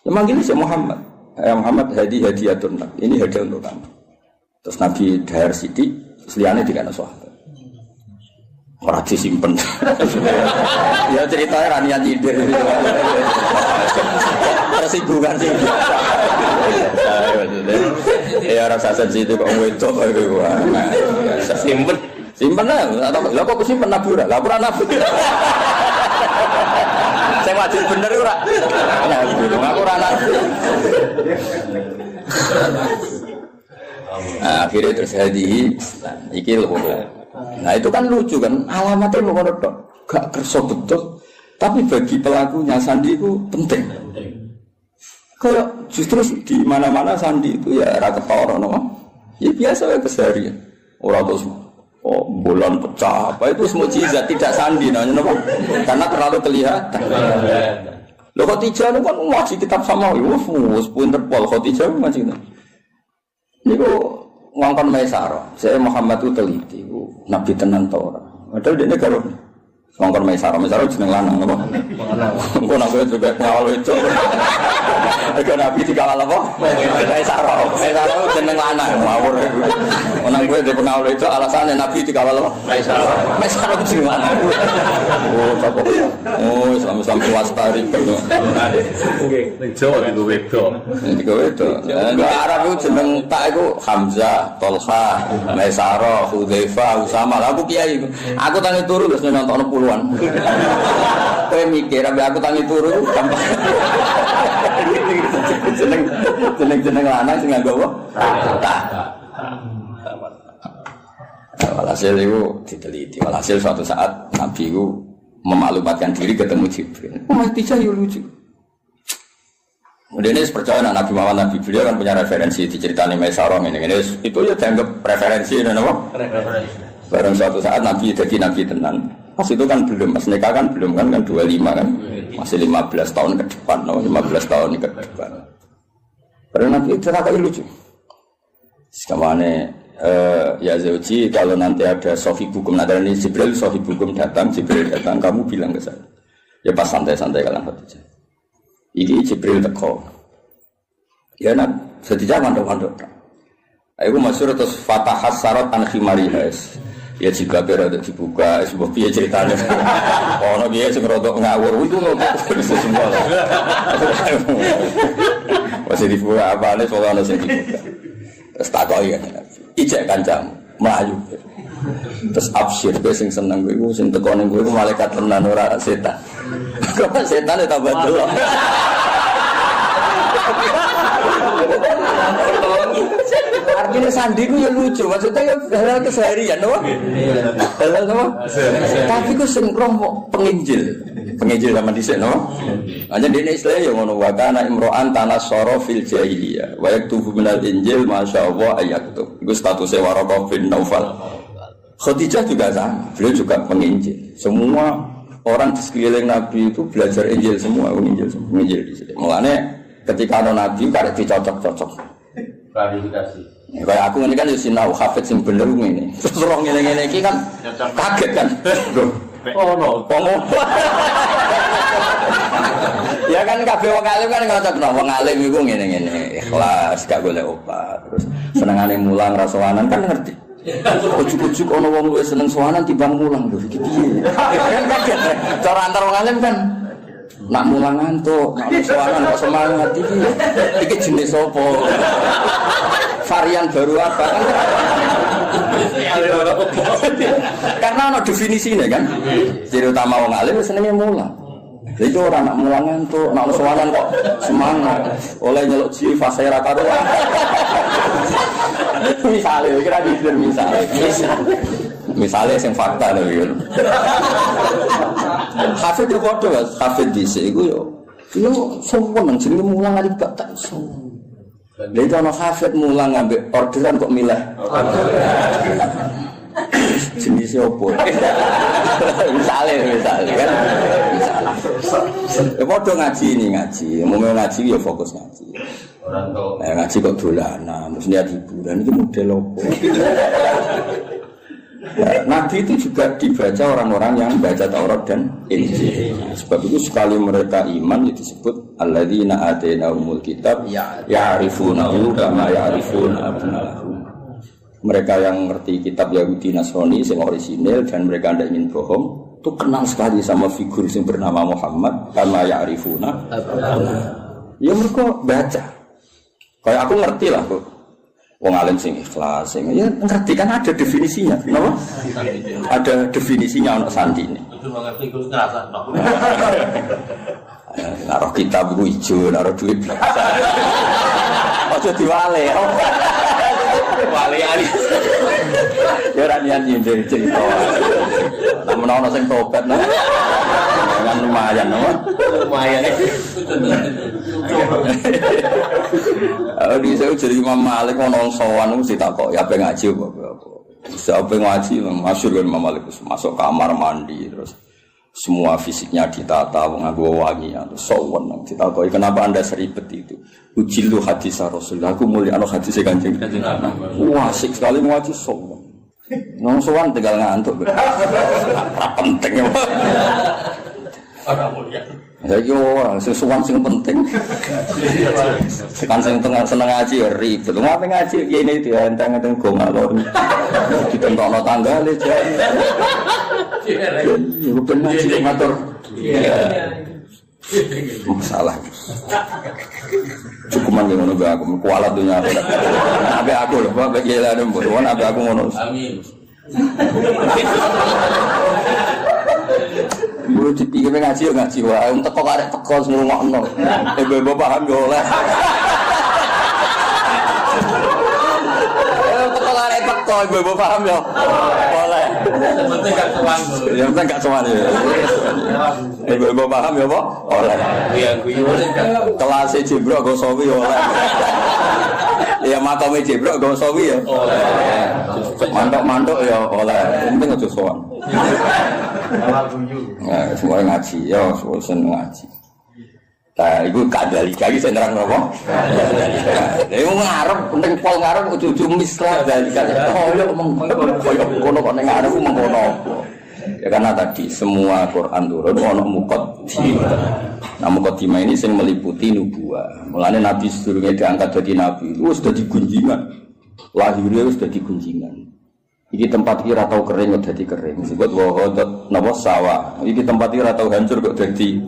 Ya manggil si Muhammad. Muhammad hadiyatun. Ini hadiah untuk kamu. Terus Nabi dahar sithik, seliyane dikana sahabat. Ora disimpen. Ya ceritanya ranian tidur. Tersinggungan sih. Ya rasa sensitif kok wedok iku. Simpen. Simpen lah. Lah kok simpen nabura? Lah ora nabura. Saya wajib bener ora. Nah, aku ora nabura. Nah, akhirnya terus hadihi iki lho. Nah itu kan lucu kan, alamatnya mau tok, gak kerso betul, tapi bagi pelakunya sandi itu penting. Kalau justru di mana-mana sandi itu ya rata orang, no? Ya biasa ya keseharian. Orang terus bulan pecah apa itu semua mukjizat tidak sandi, namanya no? Karena terlalu kelihatan. Lo Khadijah itu kan ngaji kitab sama, wus Interpol Khadijah ngaji itu. Ini kok ngongkon Maisarah, saya Muhammad itu teliti, Nabi tenan tau ora. Padahal dia karo ngongkon Maisarah jeneng lanang apa? Engko nang kowe juga ngawal itu. Nek Nabi dikawal apa? Maisarah jeneng lanang ngawur. Nang kowe di pengawal itu alasannya Nabi dikawal apa? Maisarah jeneng lanang. Oh, apa? Oh, Islam kuwastari perlu. Nggih, ning Jawa niku wedok. Niku wedok. Nek Arab itu jeneng tak iku Hamzah, Tolha, Maisarah, Hudzaifah, Usama. Aku kiai. Aku tangi turu wis nonton puluhan. Kowe mikir aku tangi turu gampang. Jeneng lanang sing nganggo apa? Tak. Walhasil itu diteliti. Walhasil suatu saat Nabi itu memaklumatkan diri ketemu Jibril. Khadijah yo lucu. Kemudian ini percaya Nabi Muhammad Nabi beliau kan punya referensi diceritani Maisarah ini itu ya dianggap referensi dan apa? Barang suatu saat Nabi jadi Nabi tenan. Pas itu kan belum, pas nikah kan belum kan 25 kan. Masih 15 tahun ke depan, 15 tahun ke depan. Padahal Nabi itu terlalu lucu. Sekamane ya Zauji kalau nanti ada sohib hukum nadar ini Jibril sohib hukum datang, Jibril datang kamu bilang ke saya. Ya pas santai-santai kalian Khadijah. Iki Jibril teko. Ya nak, Khadijah mandok-mandok. Aku masyhur terus fatahas sarat an khimariha. Ya jika berada dibuka, sebuah piye ceritanya. Ono piye sing rodok ngawur itu semua. Masih dibuka apa nih soal ana sing dibuka. Terus takoki kan. Ijek kancamu mlayu. Terus absyir kowe sing seneng kowe sing teko ning kowe malaikat tenan ora setan. Kok setan ya tambah delok. Artinya sandi ku ya lucu, maksudnya ya hal keseharian, apa? Hal apa? Tapi ku sengkrong penginjil sama dhisik, no? Hanya di Islam ya ngono wa kana imro'an tanassara fil jahiliyah wa yaktubu minal injil masyaallah ayaktub. Iku statusnya Waraqah bin Naufal. Khadijah juga sama, beliau juga penginjil. Semua orang di sekeliling Nabi itu belajar Injil semua, Injil di sini. Mulane ketika ada Nabi karek dicocok-cocok. Klarifikasi. Kayak aku ini kan sinau hafid sing bener ngene. Terus roh ngene-ngene iki kan kaget kan. Oh no. Ya kan kabeh wong alim kan ngocokno wong alim iku ngene-ngene, ikhlas gak golek obat. Terus senengane mulang ra sowanan kan ngerti. Ujuk-ujuk ana wong luwih seneng sowanan timbang mulang lho iki piye. Kan kaget. Cara antar wong alim kan nak mulang ngantuk, nak sowanan kok semangat iki. Iki jenis apa? Varian baru apa kan? Karena ada definisinya kan. Ciri utama wong alim senenge mulang. Jadi orang nak mulang ngantuk, nak sowanan kok semangat. Oleh nyeluk ji fase ra karuan. Misalnya, kira gitu misalnya yang fakta lho ya. Hafid itu foto mas, hafid dhisik iku yo sombong jenenge mulang ali gak tak iso. Lha itu ana hafid mulang ambek orderan kok milah. Jenisnya opo? Misalnya kan. Ya padha ngaji, mau ngaji ya fokus ngaji. Orang tuh. Ngaji kok dolanan, terus lihat hiburan itu model opo. Nabi itu juga dibaca orang-orang yang baca Taurat dan Injil. Sebab itu sekali mereka iman itu disebut alladzina atainahumul kitab ya'rifunahu kama ya'rifuna abna'ahum. Mereka yang ngerti kitab Yahudi Nasrani yang orisinil dan mereka tidak ingin bohong, itu kenal sekali sama figur yang bernama Muhammad kama ya'rifuna abna'ahum. Ya mereka baca. Kayak aku ngerti lah kok. Wong alim sing ikhlas, sing ya ngerti kan ada definisinya, kenapa? Ada definisinya untuk santine. Itu mengerti itu ngerasa no. Naruh kitab iku ijo, naruh duit biasa. Ojo diwale. Wale ali. Ya ora niat nyindir cerita. Namun ana sing tobat nah. Kan lumayan apa? Lumayan. Di saya jadi Imam Malik ono sowan mesti takok ya pengen ngaji apa. Siapa ngaji masyhur kan Imam Malik masuk kamar mandi terus semua fisiknya ditata nganggo wangi terus sowan ditakoki kenapa Anda seribet itu. Ujilu hadis Rasulullah aku mulia ana hadis Kanjeng Nabi. Wah asik sekali ngaji sowan. Nang sowan tinggal ngantuk. Ora penting ya. Ora mulia. Jadi orang sesuatu yang penting. Kan sing tengah seneng ngaji ya ribet. Ngapain ngaji ini dia enteng-enteng go ngalor. Ditentokno tanggale jan. Yo ben ngaji ngatur. Masalah. Cukuman ngono bae aku kualat dunya aku. Abe aku lho, bae gila mbok. Wong abe aku ngono. Amin. Bulu dipikir ngaji ya ngaji wae teko karek teko ngrungokno. Ibu paham yo oleh. Teko karek teko ibu paham yo. Oleh. Penting gak sowan. Ya penting gak sowan ya. Ibu paham yo apa? Oleh. Iya guyu. Kelas Jibril go sawi oleh. Ya makame Jibril go sawi ya. Oleh. Mantuk-mantuk ya oleh. Penting aja sowan. Nah, semua ngaji, ya, semua seneng ngaji. Nah, itu kadalika lagi saya nerang apa? Itu ngarep, penting pol ngarep, ujung-ujung mislah kadalika. Oh, ya, kono kok ngarep, mengkono. Ya karena tadi semua Quran turun, ono muqaddimah. Nah, muqaddimah ini yang meliputi nubuwah. Mulanya Nabi sebelumnya diangkat jadi Nabi, itu sudah digunjingan. Lahirnya sudah digunjingan. Iki tempat kira tau kering kok dadi kering. Sebut wahodot napa sawah. Iki tempat kira tau hancur kok dadi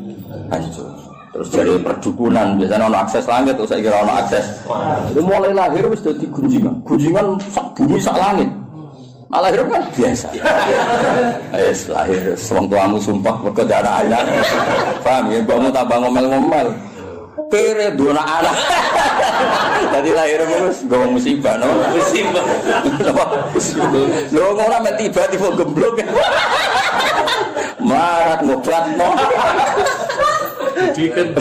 hancur. Terus dari perdukunan biasanya ono akses langit terus saya kira ono akses. Itu mulai lahir wis dadi gunjingan. Gunjingan sak bumi sak langit. Nah, lahir kan biasa. Wis lahir wong tuamu sumpah mergo darah anak. Paham ya, mbokmu tambah ngomel-ngomel. Kere dona anak. Tadi lahir wis nggo musibah no. Musibah. Lho ora mek tiba-tiba gemblok. Marat ngobratno. Diken.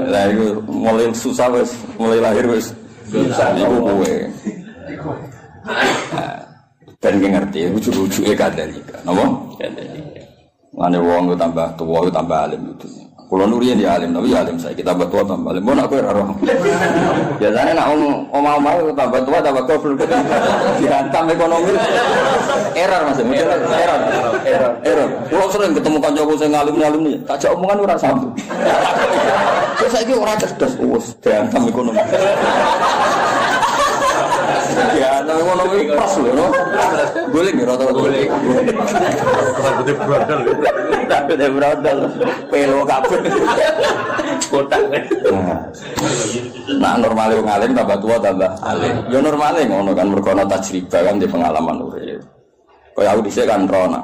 Lah iku mulai susah wis, mulai lahir wis. Iku kowe. Dan ngerti lucu-lucuke kadalika. Napa? Kadalika. Mane wong tambah tuwa tambah alim itu. Kulo nuriyen ya alim, tapi ya alim saya kita tambah tua tambah alim. Mun aku ora roh. Biasane nek omah-omah tambah tua tambah goblok. Dihantam ekonomi. Error Mas, error. Kulo sering ketemu kancaku sing alim-alim iki, tak jak omongan ora sambung. Terus saiki ora cerdas, wis dihantam ekonomi. Ya, nang ekonomi pas lho. Guling ya rata-rata. Guling. Rambutnya brodol. Rambutnya brodol. Pelo kabeh. Kotak. Nah, normale wong alim tambah tua tambah alim. Ya normale ngono kan mergo ana tajribah kan di pengalaman urip. Kaya aku dhisik kan rono.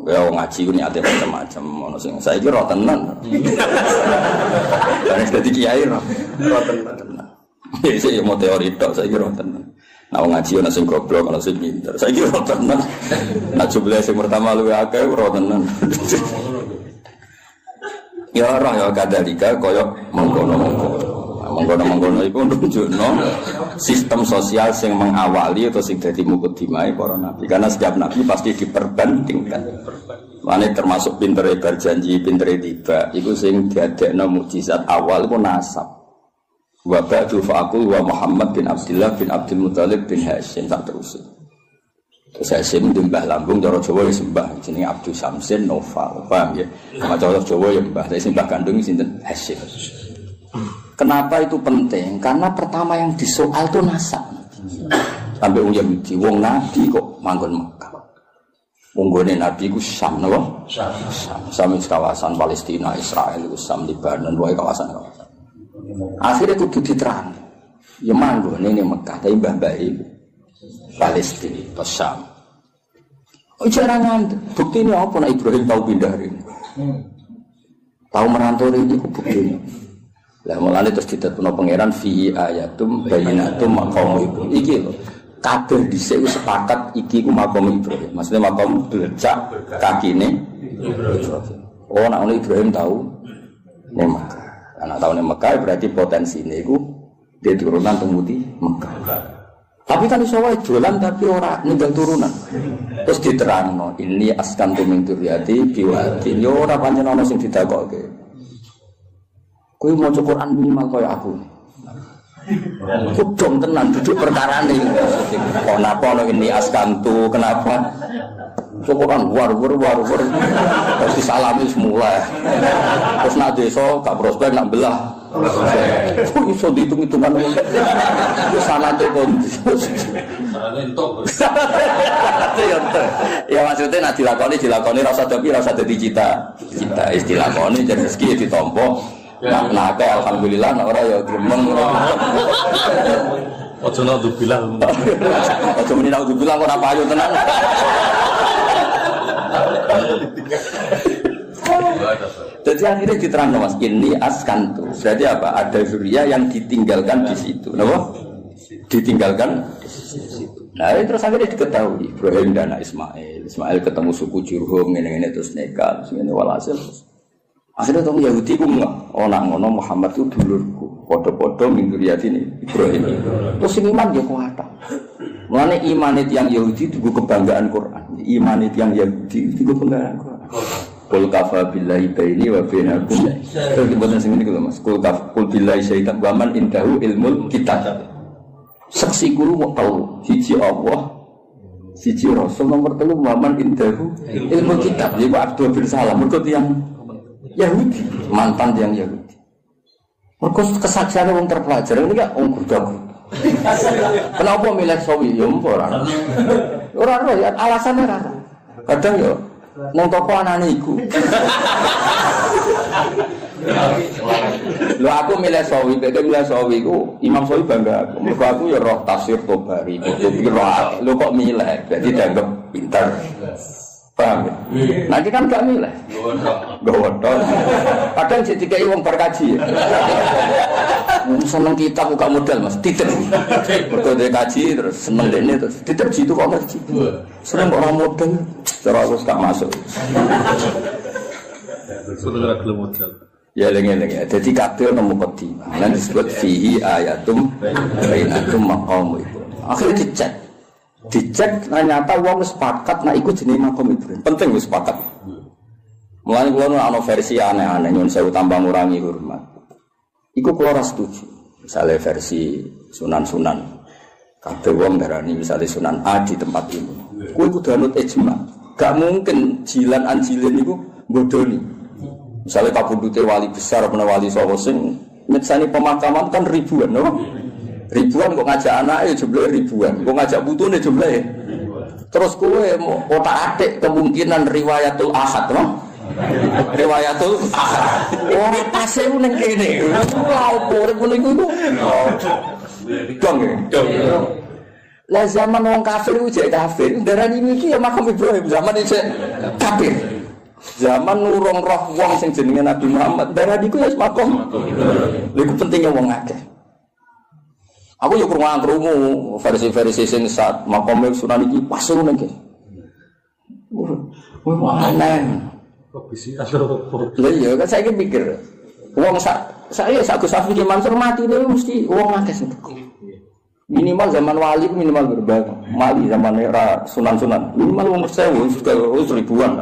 Kaya wong ngaji ku niate macam-macam ono sing saiki ro tenan. Kan dadi kiai ro tenan. Iki yo teori tok saiki ro tenan. Nah ngaji ana sing goblok ana sing pinter. Saiki ora tenan. Nah jumlah sing pertama luwih akeh ora tenan. Ya ora ya kadalika kaya mengkono iku nunjukno sistem sosial sing mengawali atau sing dadi mukadimah para nabi. Karena setiap nabi pasti diperbandingkan. Mane termasuk pintere berjanji, pintere tiba. Iku sing diadekno mukjizat awal iku nasab. Wa ba'du fa'aqul wa Muhammad bin Abdullah bin Abdul Muthalib bin Hashim tak terus. Terus Hashim mbah lambung cara Jawa ya sembah jenenge Abdul Samsin Noval. Paham ya? Sama cara Jawa ya mbah, tapi sembah kandung sinten Hashim. Kenapa itu penting? Karena pertama yang disoal itu nasab. Sampai wong Yahudi, wong Nabi kok manggon Mekah. Wong gone Nabi ku Syam napa? Syam kawasan Palestina, Israel iku Syam, Lebanon, wae kawasan-kawasan. Akhirnya kudu diterang. Ya manggon ini Mekah, tapi mbah-mbah iku Palestina, Syam. Oh jarangan, bukti ini apa? Nah Ibrahim tahu pindah ini. Tahu merantau ini ku bukti. Lah mulane terus ditetapno pangeran fi ayatum bayyinatum maqam Ibrahim. Iki lho. Kabeh dhisik wis sepakat iki ku maqam Ibrahim. Maksudnya maqam belecak kakine Ibrahim. Oh nek Ibrahim tahu nek Mekah. Anak tahu nek Mekah berarti potensine iku dia turunan tumuti Mekah. Tapi kan iso wae dolan tapi ora ninggal turunan. Terus diterangno ini askantu min dzurriyyati biwadi. Yo ora pancen ana sing didakokke. Kowe maca Quran minimal kaya aku. Kudung tenan duduk perkarane. Kenapa ana ini askantu kenapa? Syukuran war. Terus disalami semula. Terus nak desa gak prospek nak belah. Kok iso dihitung-hitungan wong. Wis sanate kon. Ya maksudnya nak dilakoni rasa tapi rasa dadi cita. Cita istilah koni jadi rezeki ditampa. Nah, alhamdulillah nek ora ya gremeng. Ojo nak bilang. Ojo muni nak bilang ora payu tenan. Jadi akhirnya diterangkan Mas, ini askantu. Berarti apa? Ada zuriya yang ditinggalkan di situ. Kenapa? Ditinggalkan di situ. Nah, terus akhirnya diketahui Ibrahim dan Ismail. Ismail ketemu suku Jurhum, ini terus nikah, terus ini walhasil. Akhirnya orang Yahudi ku nak ngono Muhammad itu dulurku. Podo-podo min dzurriyyati Ibrahim. Terus iman ya kuat. Mulane iman yang Yahudi itu kebanggaan Quran. Iman yang Yahudi itu kebanggaan Quran. Qul kafa billahi baini wa bainakum. Terus dibaca sing ngene lho Mas. Qul billahi syaitan wa man indahu ilmul kitab. Saksi guru wa tau siji Allah, siji Rasul, nomor 3 wa man indahu ilmul kitab. Iku Abdul bin Salam mergo tiyang Yahudi, mantan yang Yahudi. Mergo kesaksiane wong terpelajar ini kan wong gurdah. Kenapa milih sawi ya ora? Ora ya alasannya ora. Kadang ya nang toko anane iku. Lho aku milih sawi, beda milih sawi ku Imam Sawi bangga aku. Mergo aku ya roh tafsir Tobari, kudu roh. Lho kok milih? Berarti dianggap pintar. Paham ya? Nanti kan gak milih. Gowodon. Kadang sik dikai wong berkaji. Seneng kitab buka modal Mas, titip. Mergo dia kaji terus seneng dene terus titip jitu kok Mas. Seneng kok ora modal. Cara aku gak masuk. Sudah gelem modal. Ya lengen-lengen. Jadi kabeh ono mukadimah. Lan disebut fihi ayatum bainatum maqam itu. Akhirnya dicek ternyata wong sepakat nak ikut jenis makom Ibrahim. Penting wis sepakat. Mulane kula ana versi aneh-aneh nyun sewu tambah ngurangi hormat. Iku kula ora setuju. Misale versi sunan-sunan. Kabeh wong darani misale sunan A di tempat ini. Kuwi kudu anut ijma. Gak mungkin jilan anjilin niku bodoni. Misale kabudute wali besar apa wali sapa sing nyetsani pemakaman kan ribuan, no? Ribuan kok ngajak anake jumlahe ribuan, kok ngajak putune jumlahe. Terus kowe mau otak-atik kemungkinan riwayatul ahad, no? Riwayatul ahad. Ora pase ning kene. Lha opo ngono iku? Dong. Lah zaman wong kafir ku jek kafir, darani iki ya makam Ibrahim zaman iki kafir. Zaman nurung roh wong sing jenenge Nabi Muhammad, darani ku ya makam. Lha iku pentingnya wong akeh. Aku yo krungu versi-versi sing saat makome Sunan iki pas ngono iki. Wah, mana? Kok bisa atau Lah iya kan saya mikir. Wong saya Gus Safi ki Mansur mati itu mesti wong akeh sing. Minimal zaman wali minimal berbagai. Mali zaman era sunan-sunan. Minimal wong 1000 ribuan.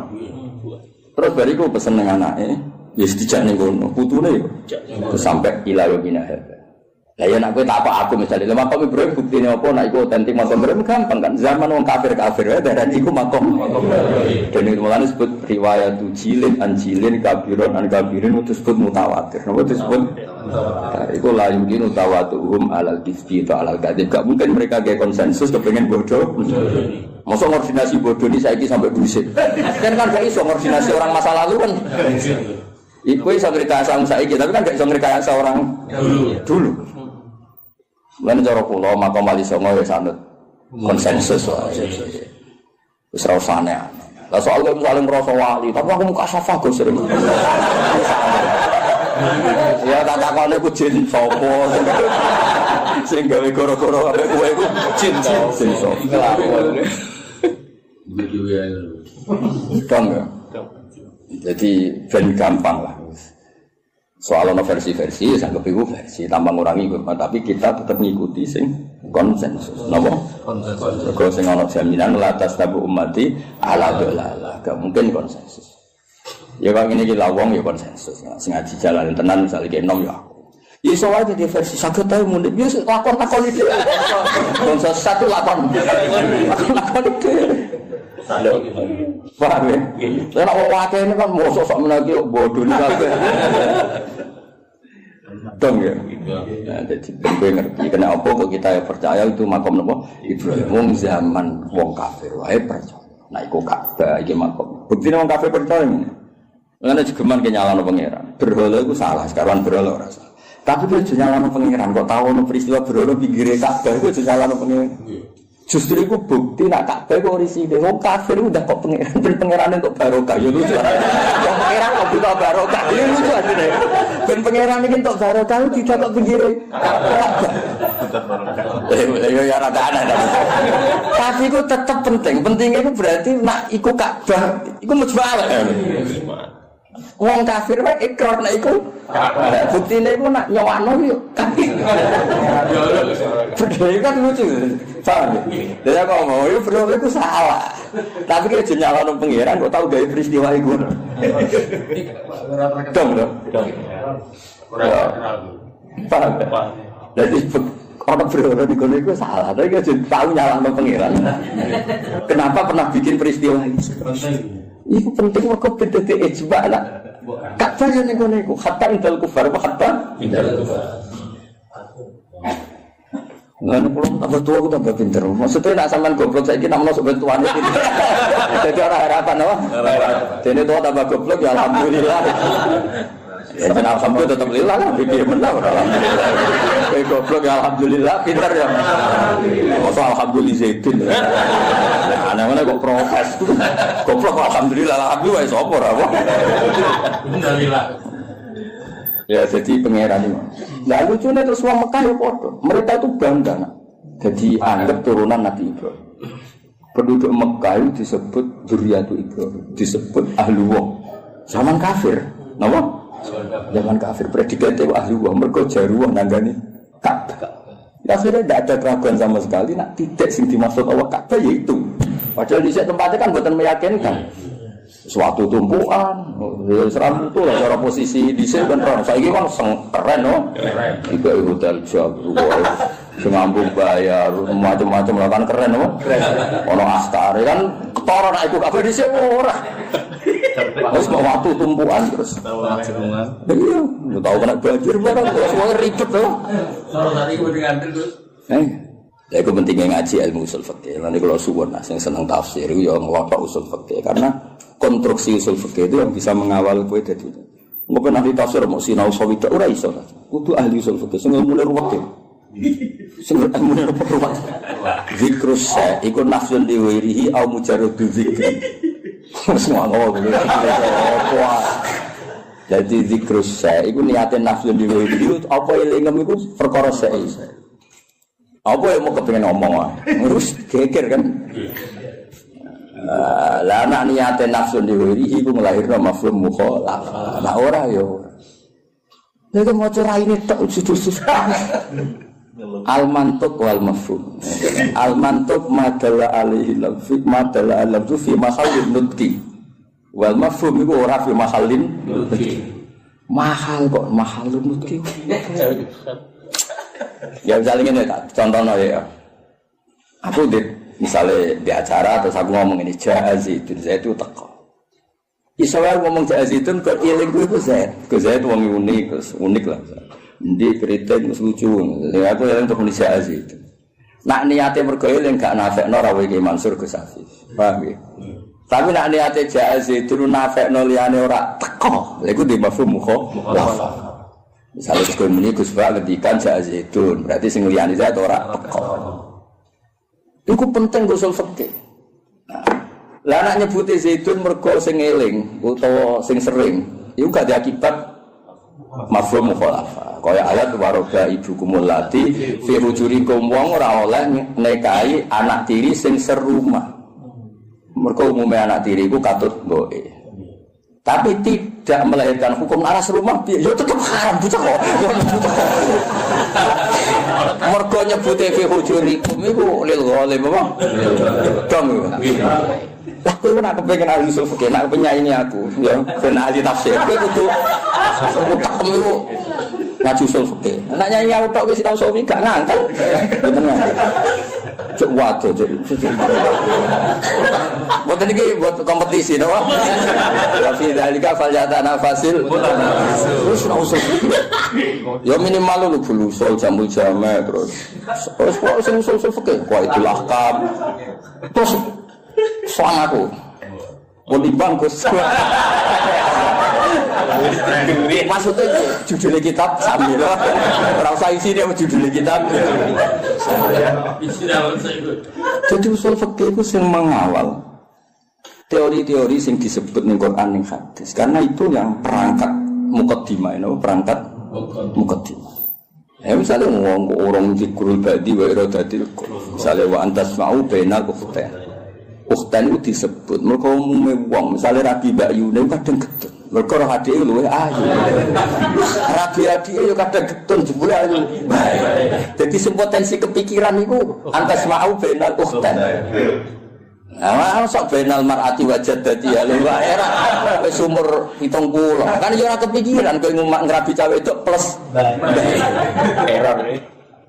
Terus bariku pesen nang anake, wis dijak ning kono. Putune yo terus sampai ila yobina hada. Lah ya nek kowe tak apa aku misalnya lha makom Ibrahim buktine apa nek iku otentik makom Ibrahim gampang kan. Zaman wong kafir-kafir wae darani iku makom. Dene mulane disebut riwayat jilin anjilin kabiron an kabirin itu disebut mutawatir. Napa disebut iku la yumkinu tawatuhum alal kisbi ta alal kadhib. Gak mungkin mereka gawe konsensus kepengin bodoh. Masa koordinasi bodoh ini saiki sampai busik. Kan gak iso koordinasi orang masa lalu kan. Iku iso ngrekayasa saiki tapi kan gak iso ngrekayasa orang dulu. Lan cara kula makom wali songo wis anut konsensus wae. Wis ora usane. Lah soal kok saling ngrasa wali, tapi aku muka safah Gus sering. Ya tak takone ku jin sapa. Sing gawe goro-goro ape kowe iku jin sapa. begitu ya? Gampang. Jadi ben gampang lah. Soal ono versi-versi, saya anggap itu versi tambah ngurangi hormat, tapi kita tetap ngikuti sing konsensus. Napa? Konsensus. Kalau sing ono jaminan la tastabu ummati ala dalalah, gak mungkin konsensus. Ya kalau ini kita wong ya konsensus. Sing ngaji jalan tenan misalnya ke enom ya aku. Iso wae di versi saged tae mundhik yo lakon-lakon iki. Konsensus satu lakon. Lakon iki. Paham ya? Saya nak wakil ini kan mau sosok menagi bodoh ni kabeh. Dong ya. Nah, jadi gue ngerti kenapa kok kita percaya itu makom nopo Ibrahim. Wong zaman wong kafir wae percaya. Nah iku Ka'bah iki makom. Buktine wong kafir percaya ngene. Lan jegeman ke nyalano pangeran. Berhala iku salah, sekarang berhala ora salah. Tapi itu nyalano pangeran kok tahu ono peristiwa berhala pinggire Ka'bah iku nyalano pangeran. Justru itu bukti nak Ka'bah kok risine wong kafir udah kok pangeran untuk barokah ya lucu. Wong pangeran kok butuh barokah ya lucu asline. Ben pangeran iki untuk barokah tidak kok pinggire Ka'bah. Ya rada aneh. Tapi itu tetap penting. Pentingnya itu berarti nak iku Ka'bah iku mujmalah. Wong kafir wae ikrar nek iku. Buktine iku nak nyowano yo kafir. Bedhe kan lucu. Paham ya? Lah kok mau yo bro iku salah. Tapi kok nyalano pangeran kok tau gawe peristiwa iku. Dong. Ora kenal. Paham. Jadi orang bro di kono iku salah. Tapi kok tau nyalano pangeran. Kenapa pernah bikin peristiwa ini? Iku penting kok beda ijma lah. Kafir yang ngono iku, hatta indal kufar apa hatta indal kufar. Lan kula tambah tua aku tambah pinter. Maksudnya nak sampean goblok saiki nak masuk bantuan iki. Jadi ora harapan apa? Dene tua tambah goblok ya alhamdulillah. Ya jeneng alhamdulillah tetep lillah lah pikir menang alhamdulillah. Kowe goblok ya alhamdulillah pinter ya. Masa alhamdulillah zaitun. Nah, ana-ana kok protes. Goblok alhamdulillah wis apa ora apa. Alhamdulillah. Ya jadi pangeran ini. Nah lucunya terus orang Mekah ya podo. Mereka itu bangga. Jadi anggap turunan Nabi Ibrahim. Penduduk Mekah itu disebut Dzurriyyatu Ibrahim, disebut Ahlullah. Zaman kafir, napa? Zaman kafir predikatnya Ahlullah. Mereka jaruah nanggani Ka'bah. Ya akhirnya tidak ada keraguan sama sekali. Nak tidak sing dimaksud Allah Ka'bah yaitu. Padahal di tempatnya kan buatan meyakinkan. Suatu tumpuan, seram itu lah cara posisi di sini kan. Saya ini kan keren, no? Tiga hotel Jawa, sengambung bayar, macam-macam lah kan keren, no? Ono askar kan, ketoran aku apa di sini orang. Terus mau waktu tumpuan terus. Iya, tahu kena banjir barang, semua ribet loh. Kalau tadi gue diganti terus. Ya itu pentingnya ngaji ilmu usul fikih. Nanti kalau suwon yang senang tafsir itu ya ngelokok usul fikih karena konstruksi usul fikih itu yang bisa mengawal kowe dadi. Mungkin ahli tafsir mau sinau sawidak ora iso. Kudu ahli usul fikih sing ilmune ruwet. Sing ilmune ruwet. Zikrus sa iku nafsun diwirihi au mujarradu zikri. Semua ngono. Jadi zikrus sa iku niate nafsun diwirihi apa ilingem iku perkara sae. Apa yang mau kepengen ngomong ngurus geger kan lah anak niatnya nafsu diwiri itu melahirkan mafhum mukhalafah nah ora ya itu mau cerai ini tak usus al-mantuq wal mafhum al-mantuq madalla alaihi lafzi madalla alaihi fi mahallin nutqi wal mafhum itu ora fi mahallin nutqi mahal kok mahallun nutqi ya misalnya ini contohnya ya aku misalnya di acara terus aku ngomong ini Zaitun saya itu teko isowel ngomong Zaitun kok iling itu saya itu orang unik lah di kritik lucu ya aku yang untuk Indonesia Zaitun nak niatnya bergoyang gak nafekno rawe Ki Mansur Gus Hafiz paham ya tapi nak niatnya Zaitun nafekno liyane ora teko lha iku di mafhum mukhalafah. Misalnya Gus Muni Gus Ba ngendikan Zaitun, berarti sing liyane zat ora teko. Iku penting usul fikih. Lah nek nyebuti Zaitun mergo sing eling utawa sing sering, iku gak diakibat mafhum mukhalafah. Kaya ayat waroga ibukumul lati fi hujurikum wong ora oleh nikahi anak tiri sing serumah. Mergo umume anak tiri iku katut mboke. Tapi tidak melahirkan hukum aras rumah ya tetap haram bocah kok. Mergo nyebut fi hujurikum iku lil ghalim apa? Dong. Lah kowe nek kepengin ahli usul fikih nek penyanyi aku ya ben ahli tafsir kowe kudu utek iku ngaji usul fikih. Nek nyanyi aku tok wis tau sofi gak ngangkat. Bener. Cuk waduh cuk. Buat ini buat kompetisi, no? Tapi dari kafal jatah nafasil, terus usul. Ya minimal lu bulu usul jamu jame terus. Terus usul fikih, kau itulah kam. Terus soal aku, mau dibangkus. Maksudnya judulnya kitab sambil rasa isi dia judulnya kitab. Jadi usul fikih itu yang mengawal teori-teori yang disebut ning Quran ning hadis karena itu yang perangkat mukaddimah perangkat mukaddimah. Ya misalnya ngomong orang zikrul badi wa iradatil misalnya wa antas ma'u bainal ukhtain. Ukhtain itu disebut mereka umume wong misalnya Rabi Bayu niku kadang getun. Mereka roh adike luwih ayu. Rabi adike yo kadang getun jebule ayu. Jadi potensi kepikiran niku antas ma'u bainal ukhtain. Nah, sok benal mar'ati wajad dadi ya lho era wis umur 70. Kan yo ora kepikiran kowe ngrabi cawe itu plus error.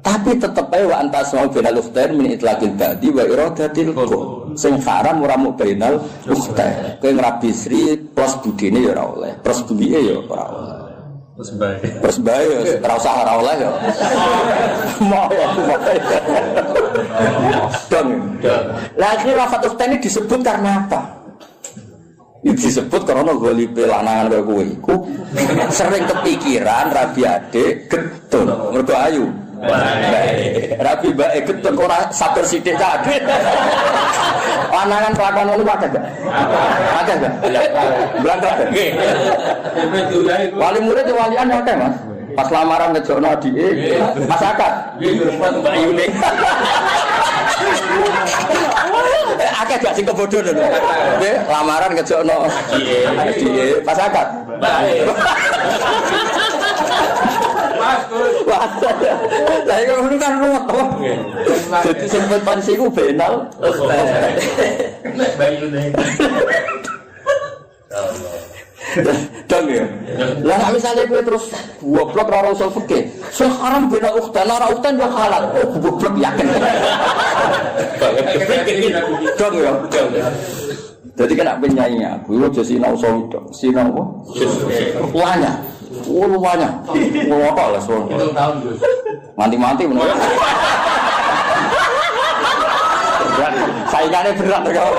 Tapi tetep ae wa antas mau benal ukhtain min itlaqil badi wa iradatil qul. Sing haram ora mung benal ukhtain. Kowe ngrabi sri plus budine yo ora oleh, plus duwike yo ora oleh. Terus bae ora usah ora oleh yo. Mau aku mau. Dong. Lah akhirnya lafaz ukhtain ini disebut karena apa? Itu disebut karena golipe lanangan kaya kowe iku sering kepikiran rabi adik getun mergo ayu. Rabi mbake getun ora sabar sithik cah. Lanangan kelakuan ngono akeh gak? Akeh gak? Blangkrak. Wali murid walian akeh, Mas. Pas lamaran ngejokno adike, pas akad. Mbak Yune. Akeh gak sing kebodoh lho. Nggih, lamaran ngejokno adike, pas akad. Wah, saya kalau kan ruwet, jadi sempat pansi ku benal. Dong ya. Lah misalnya gue terus goblok ora usul fikih. Sekarang beda ukhtan ora ukhtan yo halal. Oh goblok yakin. Dong ya. Jadi kena penyanyi aku yo sinau sawi dong. Sinau apa? Luanya. Oh luanya. Ngopo lah sono. Mati-mati bener. Saingannya berat kok.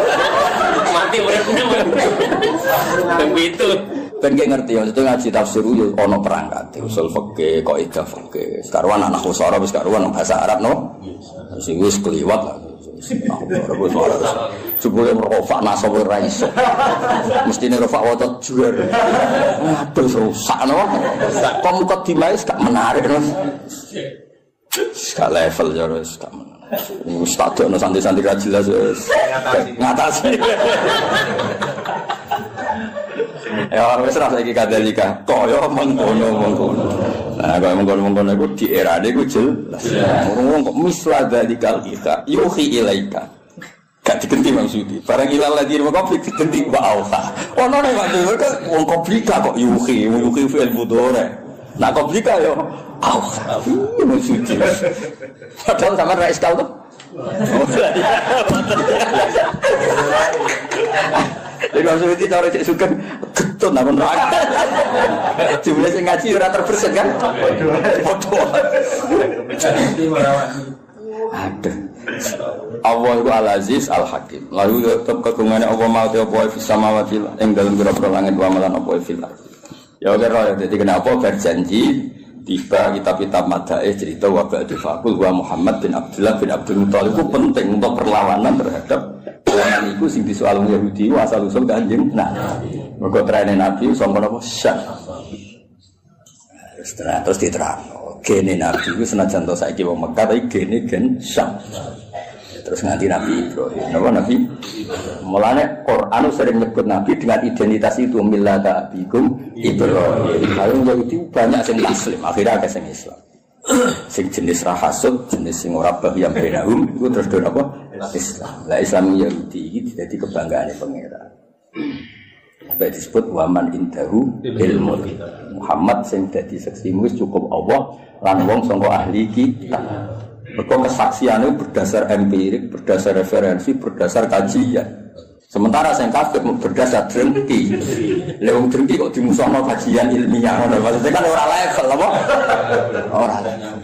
Mati beratnya. Begitu. Ben gak ngerti ya, itu ngaji tafsir yo ana perangkat usul fikih, kaidah fikih. Sekarang anak usara wis karuan bahasa Arab no. Sing wis kliwat lah. Jebule merofak nasab ora iso. Mestine rofak waca juar. Aduh rusak no. Kok mukat dimais gak menarik no. Gak level ya wis gak menarik. Wis tak ono santai-santai ra jelas wis. Ngatasi. Ya wis ra saiki kadalika kaya mengkono-mengkono. Nah kaya mengkono-mengkono iku di era iku jelas. Wong kok misla dalikal kita yuhi ilaika. Gak digenti maksudi. Barang ilal lagi mau konflik digenti wa auha. Ono nek kok wong komplika kok yuhi fil mudhari. Nah komplika yo auha. Maksudi. Padahal sama ra iskal tuh. Jadi maksudnya itu cara cek suka getun apa neraka. Jumlah sing ngaji ora terbersit kan? Foto. Aduh. Allah itu Al-Aziz Al-Hakim. Lalu tetap kagungane Allah mau apa fi samawati ing dalem pira-pira langit wa malan apa fil. Ya ora dadi kenapa berjanji tiba kitab-kitab madaih cerita wa ba'du faqul wa Muhammad bin Abdullah bin Abdul Muthalib itu penting untuk perlawanan terhadap orang itu sing disoal Yahudi asal usul Kanjeng Nabi. Mergo trene Nabi sangka napa syak. Terus diterangno. Gene Nabi ku senajan to saiki wong Mekah tapi gene gen syak. Terus nganti Nabi Ibrahim. Napa Nabi? Mulane Quran sering menyebut Nabi dengan identitas itu millata abikum Ibrahim. Kalau Yahudi banyak sing taslim, akhirnya ada sing Islam. Sing jenis rahasud, jenis sing ora bahyam benahum iku terus do apa? Islam. Lah Islam Yahudi iki dadi kebanggaane pangeran. Sampai disebut waman indahu ilmu. Muhammad sing dadi saksimu wis cukup Allah lan wong sangka ahli kitab. Mereka kesaksiannya berdasar empirik, berdasar referensi, berdasar kajian. Sementara saya kafir berdasar drengki. Lewung drengki kok dimusuhkan kajian ilmiah. Maksudnya kan orang level, apa? Orang level.